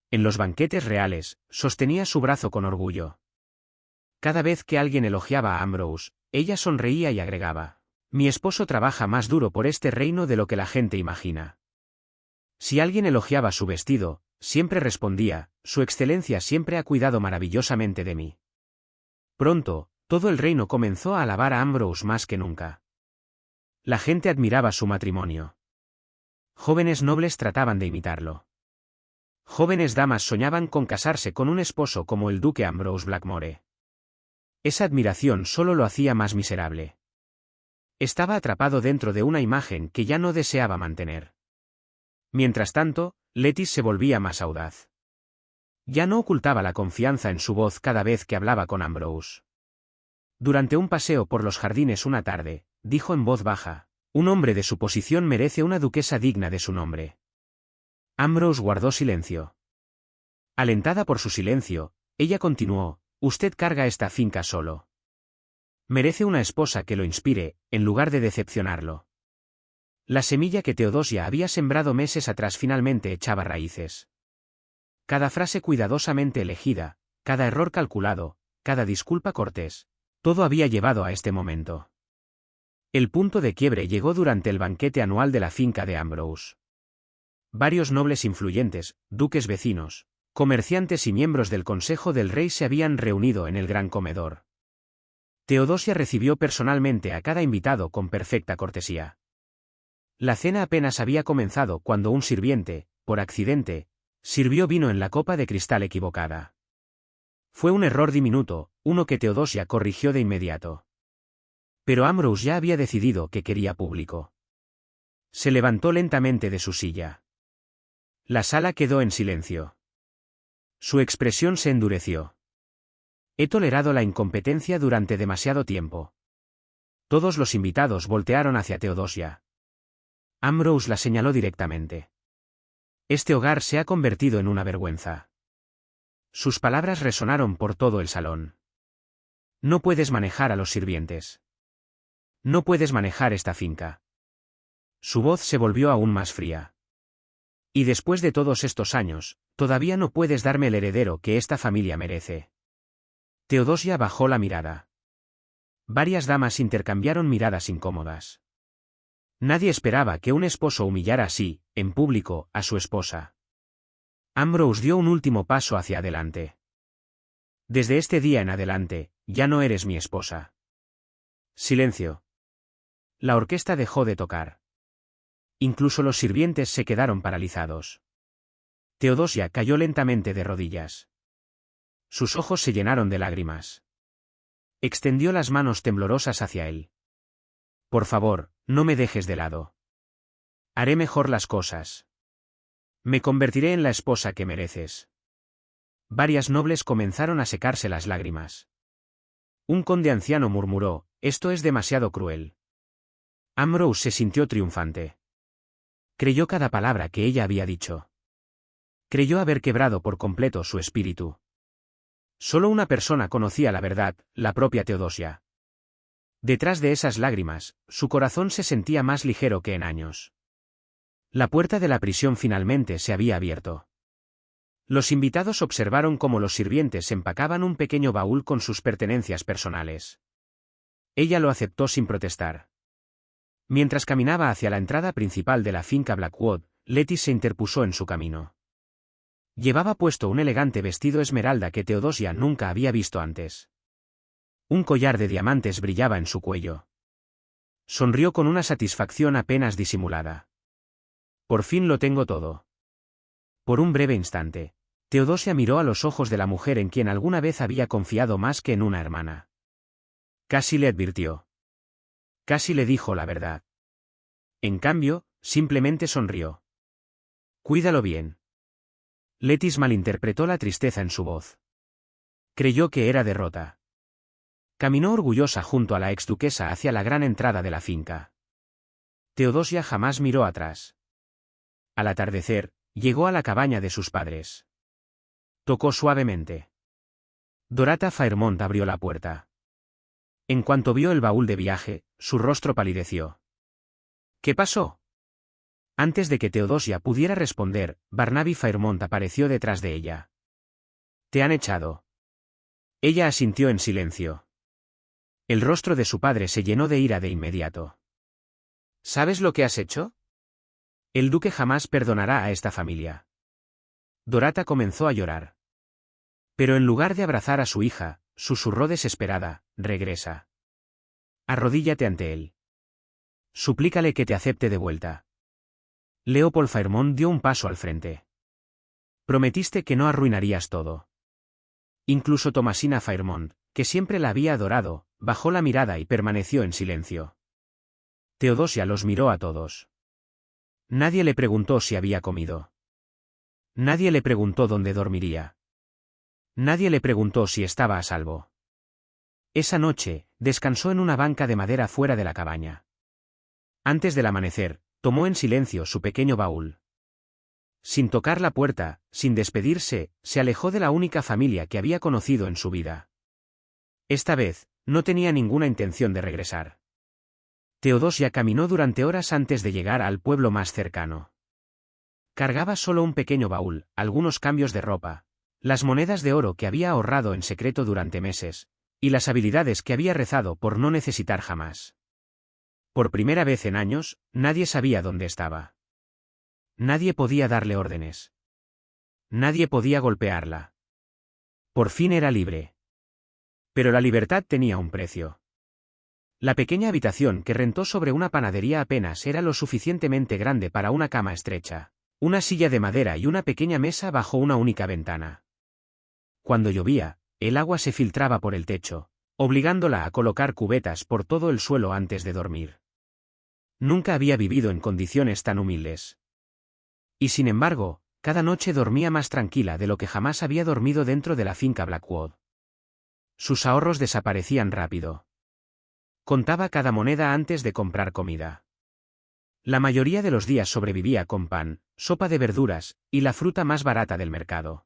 En los banquetes reales, sostenía su brazo con orgullo. Cada vez que alguien elogiaba a Ambrose, ella sonreía y agregaba: mi esposo trabaja más duro por este reino de lo que la gente imagina. Si alguien elogiaba su vestido, siempre respondía: Su Excelencia siempre ha cuidado maravillosamente de mí. Pronto, todo el reino comenzó a alabar a Ambrose más que nunca. La gente admiraba su matrimonio. Jóvenes nobles trataban de imitarlo. Jóvenes damas soñaban con casarse con un esposo como el duque Ambrose Blackmore. Esa admiración solo lo hacía más miserable. Estaba atrapado dentro de una imagen que ya no deseaba mantener. Mientras tanto, Lettis se volvía más audaz. Ya no ocultaba la confianza en su voz cada vez que hablaba con Ambrose. Durante un paseo por los jardines una tarde, dijo en voz baja: un hombre de su posición merece una duquesa digna de su nombre. Ambrose guardó silencio. Alentada por su silencio, ella continuó: usted carga esta finca solo. Merece una esposa que lo inspire, en lugar de decepcionarlo. La semilla que Teodosia había sembrado meses atrás finalmente echaba raíces. Cada frase cuidadosamente elegida, cada error calculado, cada disculpa cortés, todo había llevado a este momento. El punto de quiebre llegó durante el banquete anual de la finca de Ambrose. Varios nobles influyentes, duques vecinos, comerciantes y miembros del Consejo del Rey se habían reunido en el gran comedor. Teodosia recibió personalmente a cada invitado con perfecta cortesía. La cena apenas había comenzado cuando un sirviente, por accidente, sirvió vino en la copa de cristal equivocada. Fue un error diminuto, uno que Teodosia corrigió de inmediato. Pero Ambrose ya había decidido que quería público. Se levantó lentamente de su silla. La sala quedó en silencio. Su expresión se endureció. He tolerado la incompetencia durante demasiado tiempo. Todos los invitados voltearon hacia Teodosia. Ambrose la señaló directamente. Este hogar se ha convertido en una vergüenza. Sus palabras resonaron por todo el salón. No puedes manejar a los sirvientes. No puedes manejar esta finca. Su voz se volvió aún más fría. Y después de todos estos años, todavía no puedes darme el heredero que esta familia merece. Teodosia bajó la mirada. Varias damas intercambiaron miradas incómodas. Nadie esperaba que un esposo humillara así, en público, a su esposa. Ambrose dio un último paso hacia adelante. Desde este día en adelante, ya no eres mi esposa. Silencio. La orquesta dejó de tocar. Incluso los sirvientes se quedaron paralizados. Teodosia cayó lentamente de rodillas. Sus ojos se llenaron de lágrimas. Extendió las manos temblorosas hacia él. Por favor, no me dejes de lado. Haré mejor las cosas. Me convertiré en la esposa que mereces. Varias nobles comenzaron a secarse las lágrimas. Un conde anciano murmuró, esto es demasiado cruel. Ambrose se sintió triunfante. Creyó cada palabra que ella había dicho. Creyó haber quebrado por completo su espíritu. Solo una persona conocía la verdad, la propia Teodosia. Detrás de esas lágrimas, su corazón se sentía más ligero que en años. La puerta de la prisión finalmente se había abierto. Los invitados observaron cómo los sirvientes empacaban un pequeño baúl con sus pertenencias personales. Ella lo aceptó sin protestar. Mientras caminaba hacia la entrada principal de la finca Blackwood, Letty se interpuso en su camino. Llevaba puesto un elegante vestido esmeralda que Teodosia nunca había visto antes. Un collar de diamantes brillaba en su cuello. Sonrió con una satisfacción apenas disimulada. Por fin lo tengo todo. Por un breve instante, Teodosia miró a los ojos de la mujer en quien alguna vez había confiado más que en una hermana. Casi le advirtió. Casi le dijo la verdad. En cambio, simplemente sonrió. Cuídalo bien. Letty malinterpretó la tristeza en su voz. Creyó que era derrota. Caminó orgullosa junto a la exduquesa hacia la gran entrada de la finca. Teodosia jamás miró atrás. Al atardecer, llegó a la cabaña de sus padres. Tocó suavemente. Dorata Fairmont abrió la puerta. En cuanto vio el baúl de viaje, su rostro palideció. ¿Qué pasó? Antes de que Teodosia pudiera responder, Barnaby Fairmont apareció detrás de ella. «Te han echado». Ella asintió en silencio. El rostro de su padre se llenó de ira de inmediato. ¿Sabes lo que has hecho? El duque jamás perdonará a esta familia. Dorata comenzó a llorar. Pero en lugar de abrazar a su hija, susurró desesperada, «Regresa. Arrodíllate ante él. Suplícale que te acepte de vuelta». Leopold Fairmont dio un paso al frente. Prometiste que no arruinarías todo. Incluso Thomasina Fairmont, que siempre la había adorado, bajó la mirada y permaneció en silencio. Teodosia los miró a todos. Nadie le preguntó si había comido. Nadie le preguntó dónde dormiría. Nadie le preguntó si estaba a salvo. Esa noche, descansó en una banca de madera fuera de la cabaña. Antes del amanecer, tomó en silencio su pequeño baúl. Sin tocar la puerta, sin despedirse, se alejó de la única familia que había conocido en su vida. Esta vez, no tenía ninguna intención de regresar. Teodosia caminó durante horas antes de llegar al pueblo más cercano. Cargaba solo un pequeño baúl, algunos cambios de ropa, las monedas de oro que había ahorrado en secreto durante meses, y las habilidades que había rezado por no necesitar jamás. Por primera vez en años, nadie sabía dónde estaba. Nadie podía darle órdenes. Nadie podía golpearla. Por fin era libre. Pero la libertad tenía un precio. La pequeña habitación que rentó sobre una panadería apenas era lo suficientemente grande para una cama estrecha, una silla de madera y una pequeña mesa bajo una única ventana. Cuando llovía, el agua se filtraba por el techo, obligándola a colocar cubetas por todo el suelo antes de dormir. Nunca había vivido en condiciones tan humildes. Y sin embargo, cada noche dormía más tranquila de lo que jamás había dormido dentro de la finca Blackwood. Sus ahorros desaparecían rápido. Contaba cada moneda antes de comprar comida. La mayoría de los días sobrevivía con pan, sopa de verduras, y la fruta más barata del mercado.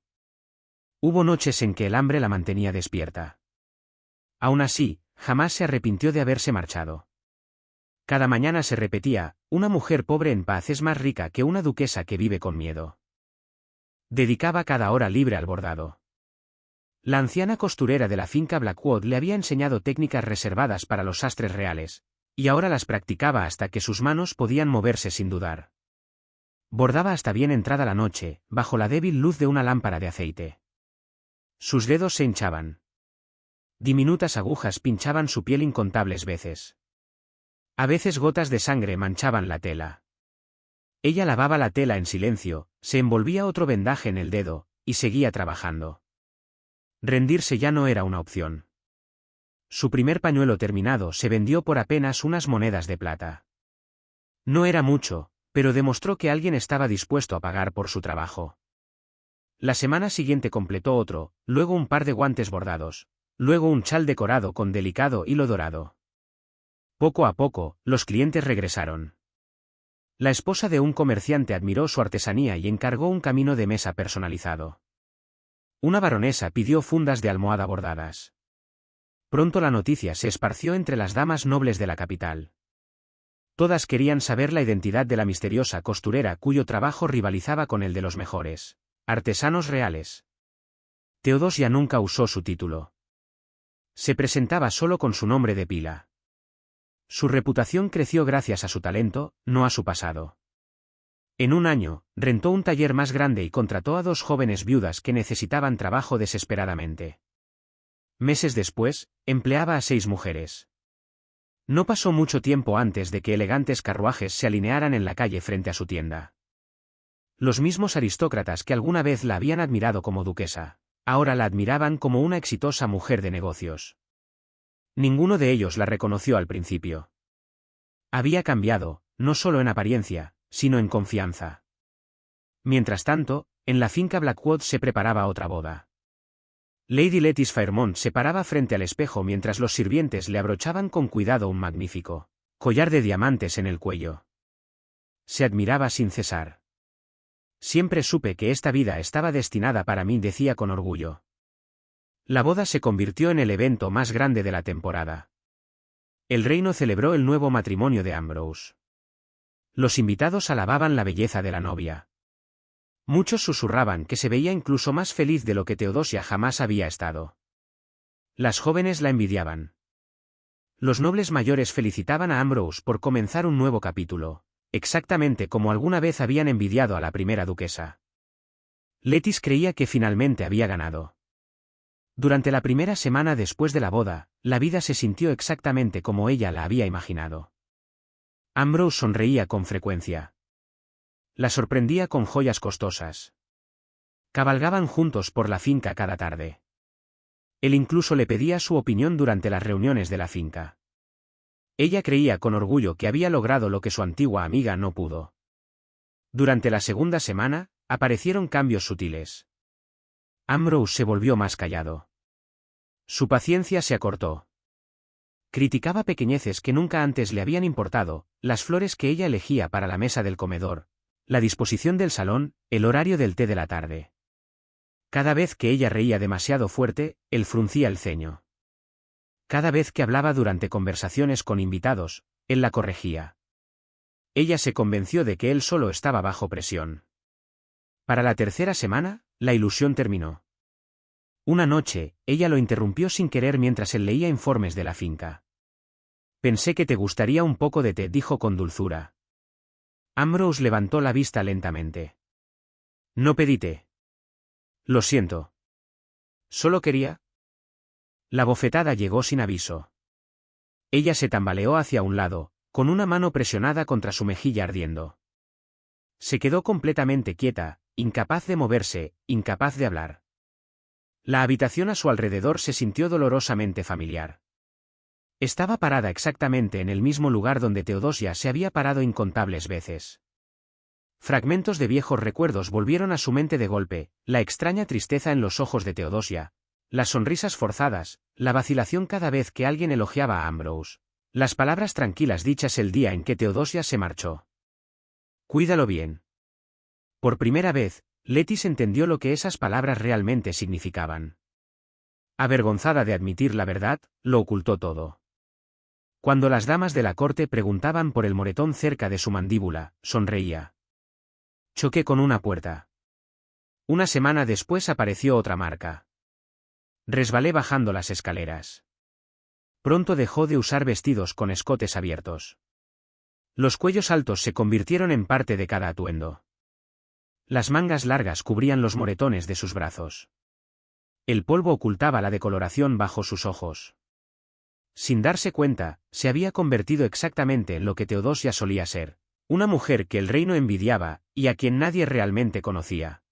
Hubo noches en que el hambre la mantenía despierta. Aún así, jamás se arrepintió de haberse marchado. Cada mañana se repetía, una mujer pobre en paz es más rica que una duquesa que vive con miedo. Dedicaba cada hora libre al bordado. La anciana costurera de la finca Blackwood le había enseñado técnicas reservadas para los sastres reales, y ahora las practicaba hasta que sus manos podían moverse sin dudar. Bordaba hasta bien entrada la noche, bajo la débil luz de una lámpara de aceite. Sus dedos se hinchaban. Diminutas agujas pinchaban su piel incontables veces. A veces gotas de sangre manchaban la tela. Ella lavaba la tela en silencio, se envolvía otro vendaje en el dedo, y seguía trabajando. Rendirse ya no era una opción. Su primer pañuelo terminado se vendió por apenas unas monedas de plata. No era mucho, pero demostró que alguien estaba dispuesto a pagar por su trabajo. La semana siguiente completó otro, luego un par de guantes bordados, luego un chal decorado con delicado hilo dorado. Poco a poco, los clientes regresaron. La esposa de un comerciante admiró su artesanía y encargó un camino de mesa personalizado. Una baronesa pidió fundas de almohada bordadas. Pronto la noticia se esparció entre las damas nobles de la capital. Todas querían saber la identidad de la misteriosa costurera cuyo trabajo rivalizaba con el de los mejores artesanos reales. Teodosia nunca usó su título. Se presentaba solo con su nombre de pila. Su reputación creció gracias a su talento, no a su pasado. En un año, rentó un taller más grande y contrató a 2 jóvenes viudas que necesitaban trabajo desesperadamente. Meses después, empleaba a 6 mujeres. No pasó mucho tiempo antes de que elegantes carruajes se alinearan en la calle frente a su tienda. Los mismos aristócratas que alguna vez la habían admirado como duquesa, ahora la admiraban como una exitosa mujer de negocios. Ninguno de ellos la reconoció al principio. Había cambiado, no solo en apariencia, sino en confianza. Mientras tanto, en la finca Blackwood se preparaba otra boda. Lady Lettice Fairmont se paraba frente al espejo mientras los sirvientes le abrochaban con cuidado un magnífico collar de diamantes en el cuello. Se admiraba sin cesar. Siempre supe que esta vida estaba destinada para mí, decía con orgullo. La boda se convirtió en el evento más grande de la temporada. El reino celebró el nuevo matrimonio de Ambrose. Los invitados alababan la belleza de la novia. Muchos susurraban que se veía incluso más feliz de lo que Teodosia jamás había estado. Las jóvenes la envidiaban. Los nobles mayores felicitaban a Ambrose por comenzar un nuevo capítulo, exactamente como alguna vez habían envidiado a la primera duquesa. Lettice creía que finalmente había ganado. Durante la primera semana después de la boda, la vida se sintió exactamente como ella la había imaginado. Ambrose sonreía con frecuencia. La sorprendía con joyas costosas. Cabalgaban juntos por la finca cada tarde. Él incluso le pedía su opinión durante las reuniones de la finca. Ella creía con orgullo que había logrado lo que su antigua amiga no pudo. Durante la segunda semana, aparecieron cambios sutiles. Ambrose se volvió más callado. Su paciencia se acortó. Criticaba pequeñeces que nunca antes le habían importado, las flores que ella elegía para la mesa del comedor, la disposición del salón, el horario del té de la tarde. Cada vez que ella reía demasiado fuerte, él fruncía el ceño. Cada vez que hablaba durante conversaciones con invitados, él la corregía. Ella se convenció de que él solo estaba bajo presión. Para la tercera semana, la ilusión terminó. Una noche, ella lo interrumpió sin querer mientras él leía informes de la finca. Pensé que te gustaría un poco de té, dijo con dulzura. Ambrose levantó la vista lentamente. No pedí té. Lo siento. Solo quería. La bofetada llegó sin aviso. Ella se tambaleó hacia un lado, con una mano presionada contra su mejilla ardiendo. Se quedó completamente quieta, incapaz de moverse, incapaz de hablar. La habitación a su alrededor se sintió dolorosamente familiar. Estaba parada exactamente en el mismo lugar donde Teodosia se había parado incontables veces. Fragmentos de viejos recuerdos volvieron a su mente de golpe, la extraña tristeza en los ojos de Teodosia, las sonrisas forzadas, la vacilación cada vez que alguien elogiaba a Ambrose, las palabras tranquilas dichas el día en que Teodosia se marchó. Cuídalo bien. Por primera vez, Lettice entendió lo que esas palabras realmente significaban. Avergonzada de admitir la verdad, lo ocultó todo. Cuando las damas de la corte preguntaban por el moretón cerca de su mandíbula, sonreía. Choqué con una puerta. Una semana después apareció otra marca. Resbalé bajando las escaleras. Pronto dejó de usar vestidos con escotes abiertos. Los cuellos altos se convirtieron en parte de cada atuendo. Las mangas largas cubrían los moretones de sus brazos. El polvo ocultaba la decoloración bajo sus ojos. Sin darse cuenta, se había convertido exactamente en lo que Teodosia solía ser, Una mujer que el reino envidiaba, y a quien nadie realmente conocía.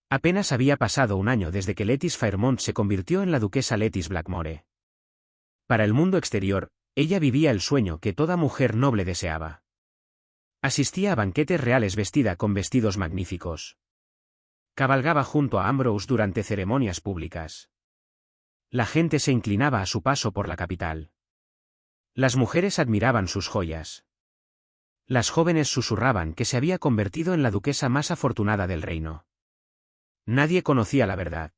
Apenas había pasado un año desde que Lettice Fairmont se convirtió en la duquesa Lettice Blackmore. Para el mundo exterior, ella vivía el sueño que toda mujer noble deseaba. Asistía a banquetes reales vestida con vestidos magníficos. Cabalgaba junto a Ambrose durante ceremonias públicas. La gente se inclinaba a su paso por la capital. Las mujeres admiraban sus joyas. Las jóvenes susurraban que se había convertido en la duquesa más afortunada del reino. Nadie conocía la verdad.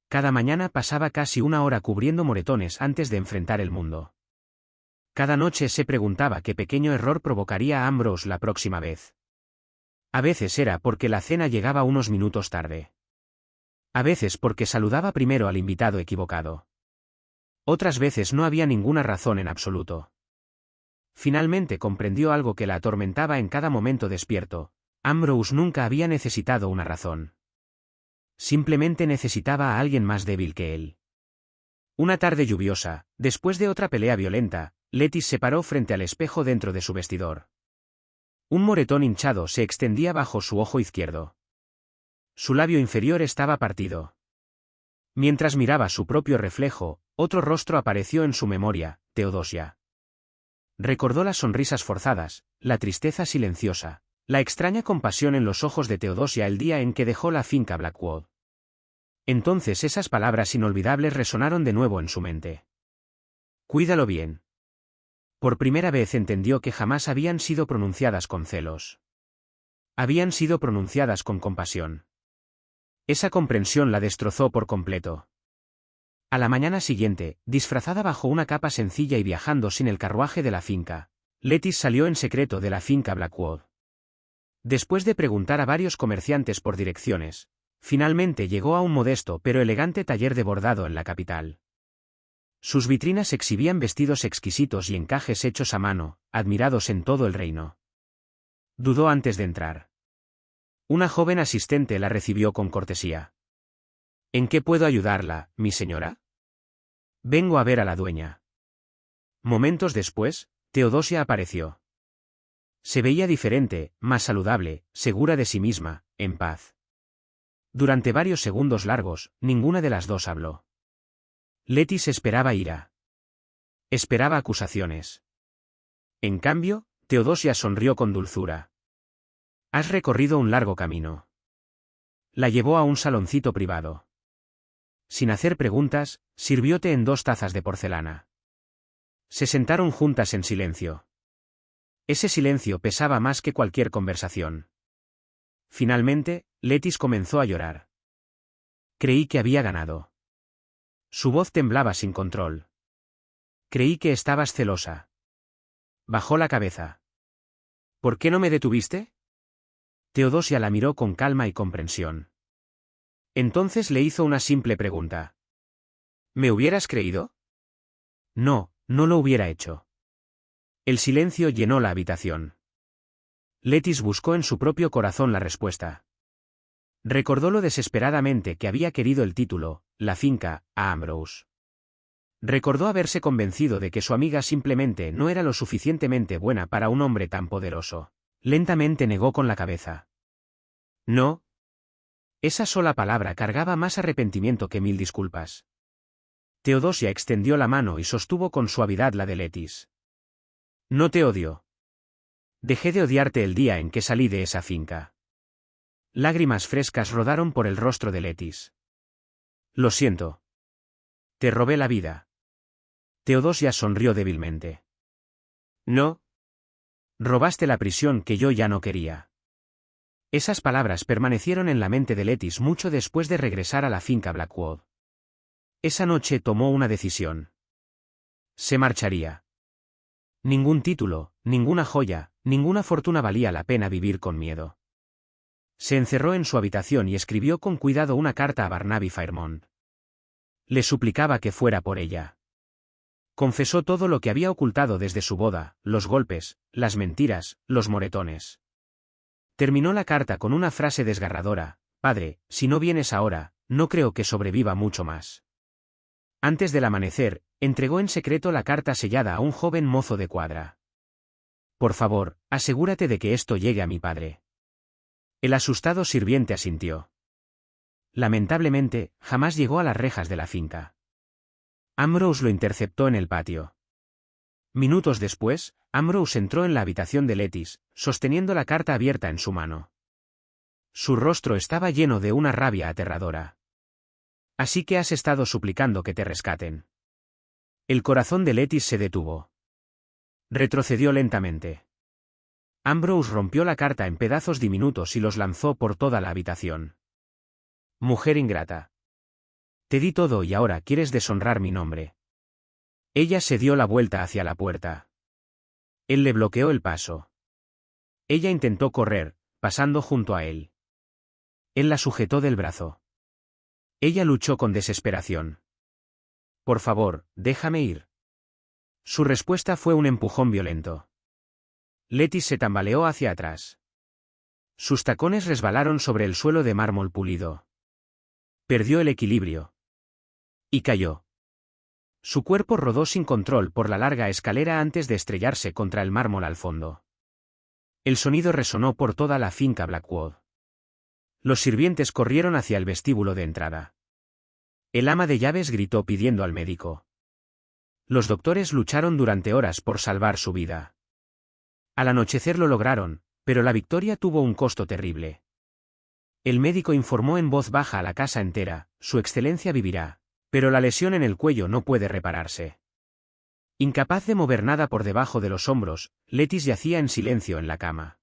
Cada mañana pasaba casi una hora cubriendo moretones antes de enfrentar el mundo. Cada noche se preguntaba qué pequeño error provocaría a Ambrose la próxima vez. A veces era porque la cena llegaba unos minutos tarde. A veces porque saludaba primero al invitado equivocado. Otras veces no había ninguna razón en absoluto. Finalmente comprendió algo que la atormentaba en cada momento despierto. Ambrose nunca había necesitado una razón. Simplemente necesitaba a alguien más débil que él. Una tarde lluviosa, después de otra pelea violenta, Lettice se paró frente al espejo dentro de su vestidor. Un moretón hinchado se extendía bajo su ojo izquierdo. Su labio inferior estaba partido. Mientras miraba su propio reflejo, otro rostro apareció en su memoria, Teodosia. Recordó las sonrisas forzadas, la tristeza silenciosa, la extraña compasión en los ojos de Teodosia el día en que dejó la finca Blackwood. Entonces esas palabras inolvidables resonaron de nuevo en su mente. Cuídalo bien. Por primera vez entendió que jamás habían sido pronunciadas con celos. Habían sido pronunciadas con compasión. Esa comprensión la destrozó por completo. A la mañana siguiente, disfrazada bajo una capa sencilla y viajando sin el carruaje de la finca, Lettice salió en secreto de la finca Blackwood. Después de preguntar a varios comerciantes por direcciones, finalmente llegó a un modesto pero elegante taller de bordado en la capital. Sus vitrinas exhibían vestidos exquisitos y encajes hechos a mano, admirados en todo el reino. Dudó antes de entrar. Una joven asistente la recibió con cortesía. ¿En qué puedo ayudarla, mi señora? Vengo a ver a la dueña. Momentos después, Teodosia apareció. Se veía diferente, más saludable, segura de sí misma, en paz. Durante varios segundos largos, ninguna de las dos habló. Lettice esperaba ira. Esperaba acusaciones. En cambio, Teodosia sonrió con dulzura. Has recorrido un largo camino. La llevó a un saloncito privado. Sin hacer preguntas, sirvió té en 2 tazas de porcelana. Se sentaron juntas en silencio. Ese silencio pesaba más que cualquier conversación. Finalmente, Lettice comenzó a llorar. Creí que había ganado. Su voz temblaba sin control. Creí que estabas celosa. Bajó la cabeza. ¿Por qué no me detuviste? Teodosia la miró con calma y comprensión. Entonces le hizo una simple pregunta. ¿Me hubieras creído? No, no lo hubiera hecho. El silencio llenó la habitación. Lettice buscó en su propio corazón la respuesta. Recordó lo desesperadamente que había querido el título, la finca, a Ambrose. Recordó haberse convencido de que su amiga simplemente no era lo suficientemente buena para un hombre tan poderoso. Lentamente negó con la cabeza. No. Esa sola palabra cargaba más arrepentimiento que 1000 disculpas. Teodosia extendió la mano y sostuvo con suavidad la de Lettice. No te odio. Dejé de odiarte el día en que salí de esa finca. Lágrimas frescas rodaron por el rostro de Lettice. Lo siento. Te robé la vida. Teodosia sonrió débilmente. No. Robaste la prisión que yo ya no quería. Esas palabras permanecieron en la mente de Lettice mucho después de regresar a la finca Blackwood. Esa noche tomó una decisión. Se marcharía. Ningún título, ninguna joya, ninguna fortuna valía la pena vivir con miedo. Se encerró en su habitación y escribió con cuidado una carta a Barnaby Fairmont. Le suplicaba que fuera por ella. Confesó todo lo que había ocultado desde su boda, los golpes, las mentiras, los moretones. Terminó la carta con una frase desgarradora: «Padre, si no vienes ahora, no creo que sobreviva mucho más». Antes del amanecer, entregó en secreto la carta sellada a un joven mozo de cuadra. Por favor, asegúrate de que esto llegue a mi padre. El asustado sirviente asintió. Lamentablemente, jamás llegó a las rejas de la finca. Ambrose lo interceptó en el patio. Minutos después, Ambrose entró en la habitación de Lettis, sosteniendo la carta abierta en su mano. Su rostro estaba lleno de una rabia aterradora. Así que has estado suplicando que te rescaten. El corazón de Lettis se detuvo. Retrocedió lentamente. Ambrose rompió la carta en pedazos diminutos y los lanzó por toda la habitación. Mujer ingrata. Te di todo y ahora quieres deshonrar mi nombre. Ella se dio la vuelta hacia la puerta. Él le bloqueó el paso. Ella intentó correr, pasando junto a él. Él la sujetó del brazo. Ella luchó con desesperación. Por favor, déjame ir. Su respuesta fue un empujón violento. Lettis se tambaleó hacia atrás. Sus tacones resbalaron sobre el suelo de mármol pulido. Perdió el equilibrio. Y cayó. Su cuerpo rodó sin control por la larga escalera antes de estrellarse contra el mármol al fondo. El sonido resonó por toda la finca Blackwood. Los sirvientes corrieron hacia el vestíbulo de entrada. El ama de llaves gritó pidiendo al médico. Los doctores lucharon durante horas por salvar su vida. Al anochecer lo lograron, pero la victoria tuvo un costo terrible. El médico informó en voz baja a la casa entera, Su Excelencia vivirá, pero la lesión en el cuello no puede repararse. Incapaz de mover nada por debajo de los hombros, Lettis yacía en silencio en la cama.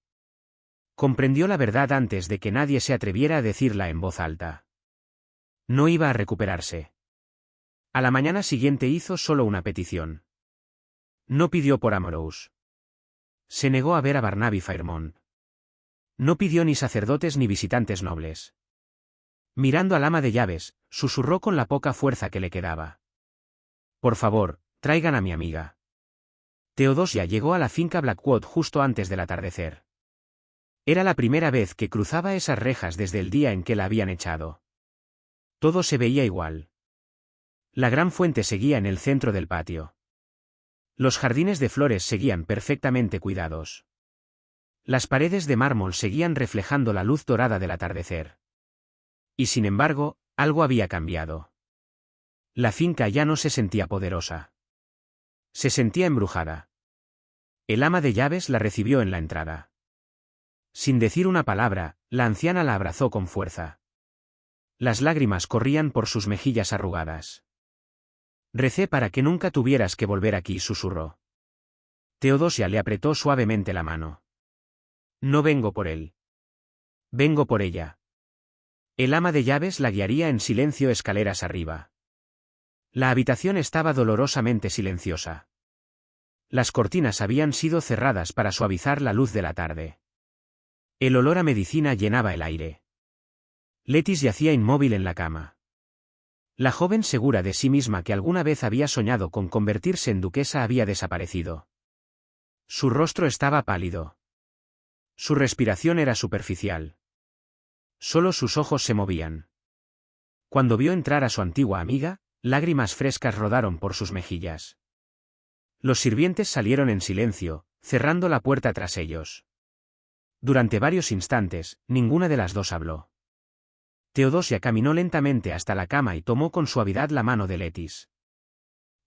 Comprendió la verdad antes de que nadie se atreviera a decirla en voz alta. No iba a recuperarse. A la mañana siguiente hizo solo una petición. No pidió por Ambrose. Se negó a ver a Barnaby Fairmont. No pidió ni sacerdotes ni visitantes nobles. Mirando al ama de llaves, susurró con la poca fuerza que le quedaba. Por favor, traigan a mi amiga. Teodosia llegó a la finca Blackwood justo antes del atardecer. Era la primera vez que cruzaba esas rejas desde el día en que la habían echado. Todo se veía igual. La gran fuente seguía en el centro del patio. Los jardines de flores seguían perfectamente cuidados. Las paredes de mármol seguían reflejando la luz dorada del atardecer. Y sin embargo, algo había cambiado. La finca ya no se sentía poderosa. Se sentía embrujada. El ama de llaves la recibió en la entrada. Sin decir una palabra, la anciana la abrazó con fuerza. Las lágrimas corrían por sus mejillas arrugadas. Recé para que nunca tuvieras que volver aquí, susurró. Teodosia le apretó suavemente la mano. No vengo por él. Vengo por ella. El ama de llaves la guiaría en silencio escaleras arriba. La habitación estaba dolorosamente silenciosa. Las cortinas habían sido cerradas para suavizar la luz de la tarde. El olor a medicina llenaba el aire. Lettis yacía inmóvil en la cama. La joven segura de sí misma que alguna vez había soñado con convertirse en duquesa había desaparecido. Su rostro estaba pálido. Su respiración era superficial. Solo sus ojos se movían. Cuando vio entrar a su antigua amiga, lágrimas frescas rodaron por sus mejillas. Los sirvientes salieron en silencio, cerrando la puerta tras ellos. Durante varios instantes, ninguna de las dos habló. Teodosia caminó lentamente hasta la cama y tomó con suavidad la mano de Lettis.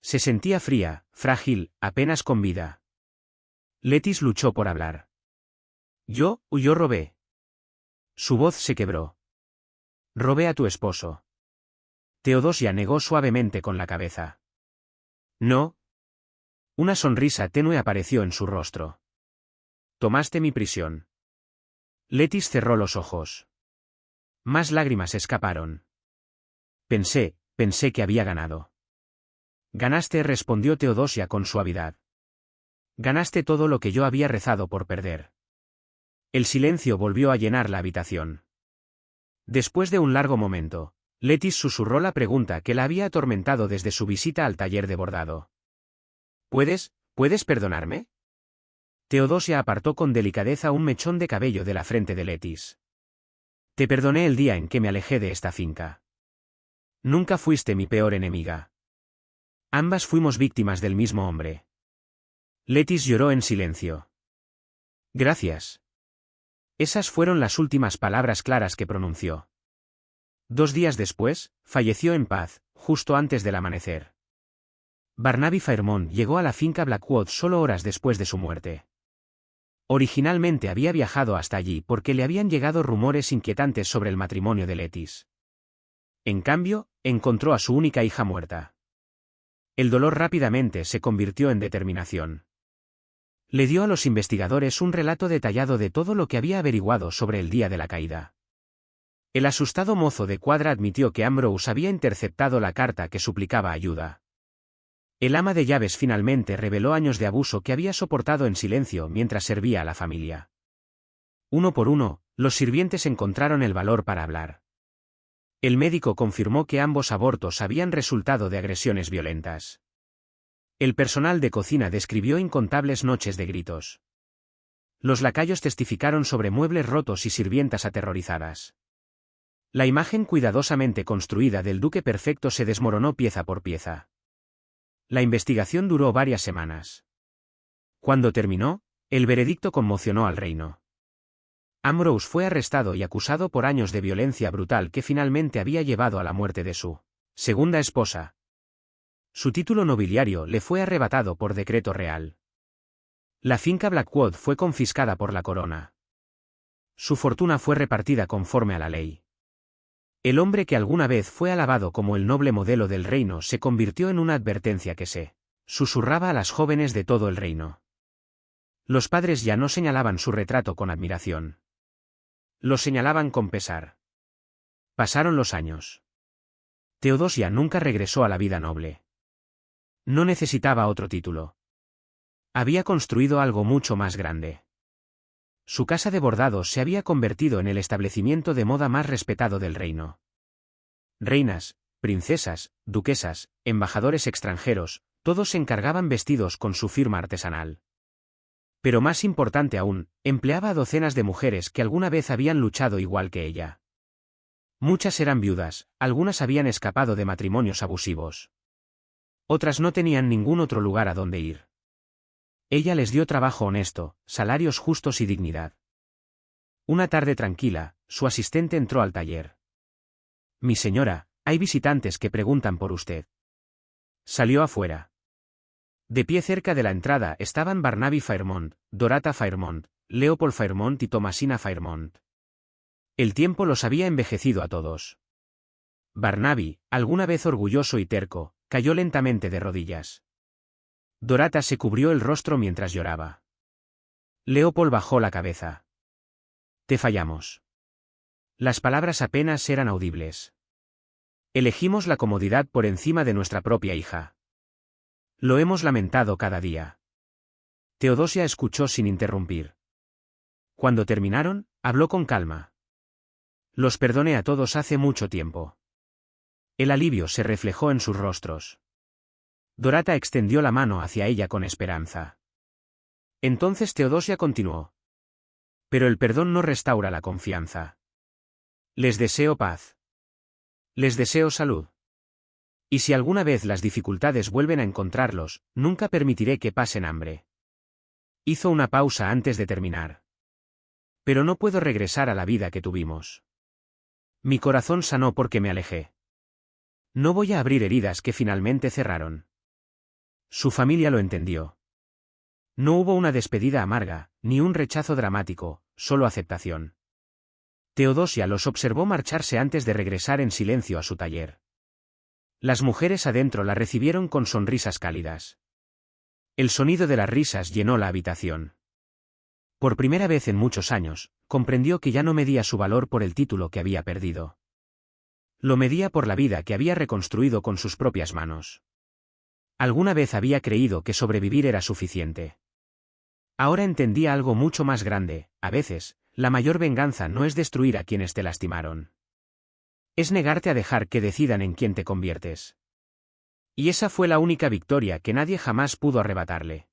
Se sentía fría, frágil, apenas con vida. Lettis luchó por hablar. Yo robé. Su voz se quebró. Robé a tu esposo. Teodosia negó suavemente con la cabeza. No. Una sonrisa tenue apareció en su rostro. Tomaste mi prisión. Lettis cerró los ojos. Más lágrimas escaparon. Pensé que había ganado. Ganaste, respondió Teodosia con suavidad. Ganaste todo lo que yo había rezado por perder. El silencio volvió a llenar la habitación. Después de un largo momento, Lettis susurró la pregunta que la había atormentado desde su visita al taller de bordado. ¿Puedes perdonarme? Teodosia apartó con delicadeza un mechón de cabello de la frente de Lettis. Te perdoné el día en que me alejé de esta finca. Nunca fuiste mi peor enemiga. Ambas fuimos víctimas del mismo hombre. Lettis lloró en silencio. Gracias. Esas fueron las últimas palabras claras que pronunció. 2 días después, falleció en paz, justo antes del amanecer. Barnaby Fairmont llegó a la finca Blackwood solo horas después de su muerte. Originalmente había viajado hasta allí porque le habían llegado rumores inquietantes sobre el matrimonio de Letis. En cambio, encontró a su única hija muerta. El dolor rápidamente se convirtió en determinación. Le dio a los investigadores un relato detallado de todo lo que había averiguado sobre el día de la caída. El asustado mozo de cuadra admitió que Ambrose había interceptado la carta que suplicaba ayuda. El ama de llaves finalmente reveló años de abuso que había soportado en silencio mientras servía a la familia. Uno por uno, los sirvientes encontraron el valor para hablar. El médico confirmó que ambos abortos habían resultado de agresiones violentas. El personal de cocina describió incontables noches de gritos. Los lacayos testificaron sobre muebles rotos y sirvientas aterrorizadas. La imagen cuidadosamente construida del duque perfecto se desmoronó pieza por pieza. La investigación duró varias semanas. Cuando terminó, el veredicto conmocionó al reino. Ambrose fue arrestado y acusado por años de violencia brutal que finalmente había llevado a la muerte de su segunda esposa. Su título nobiliario le fue arrebatado por decreto real. La finca Blackwood fue confiscada por la corona. Su fortuna fue repartida conforme a la ley. El hombre que alguna vez fue alabado como el noble modelo del reino se convirtió en una advertencia que se susurraba a las jóvenes de todo el reino. Los padres ya no señalaban su retrato con admiración. Lo señalaban con pesar. Pasaron los años. Teodosia nunca regresó a la vida noble. No necesitaba otro título. Había construido algo mucho más grande. Su casa de bordados se había convertido en el establecimiento de moda más respetado del reino. Reinas, princesas, duquesas, embajadores extranjeros, todos se encargaban vestidos con su firma artesanal. Pero más importante aún, empleaba a docenas de mujeres que alguna vez habían luchado igual que ella. Muchas eran viudas, algunas habían escapado de matrimonios abusivos. Otras no tenían ningún otro lugar a donde ir. Ella les dio trabajo honesto, salarios justos y dignidad. Una tarde tranquila, su asistente entró al taller. «Mi señora, hay visitantes que preguntan por usted». Salió afuera. De pie cerca de la entrada estaban Barnaby Fairmont, Dorata Fairmont, Leopold Fairmont y Thomasina Fairmont. El tiempo los había envejecido a todos. Barnaby, alguna vez orgulloso y terco, cayó lentamente de rodillas. Dorata se cubrió el rostro mientras lloraba. Leopold bajó la cabeza. «Te fallamos». Las palabras apenas eran audibles. «Elegimos la comodidad por encima de nuestra propia hija. Lo hemos lamentado cada día». Teodosia escuchó sin interrumpir. Cuando terminaron, habló con calma. «Los perdoné a todos hace mucho tiempo». El alivio se reflejó en sus rostros. Dorata extendió la mano hacia ella con esperanza. Entonces Teodosia continuó. «Pero el perdón no restaura la confianza. Les deseo paz. Les deseo salud. Y si alguna vez las dificultades vuelven a encontrarlos, nunca permitiré que pasen hambre». Hizo una pausa antes de terminar. «Pero no puedo regresar a la vida que tuvimos. Mi corazón sanó porque me alejé. No voy a abrir heridas que finalmente cerraron». Su familia lo entendió. No hubo una despedida amarga, ni un rechazo dramático, solo aceptación. Teodosia los observó marcharse antes de regresar en silencio a su taller. Las mujeres adentro la recibieron con sonrisas cálidas. El sonido de las risas llenó la habitación. Por primera vez en muchos años, comprendió que ya no medía su valor por el título que había perdido. Lo medía por la vida que había reconstruido con sus propias manos. Alguna vez había creído que sobrevivir era suficiente. Ahora entendía algo mucho más grande: a veces, la mayor venganza no es destruir a quienes te lastimaron. Es negarte a dejar que decidan en quién te conviertes. Y esa fue la única victoria que nadie jamás pudo arrebatarle.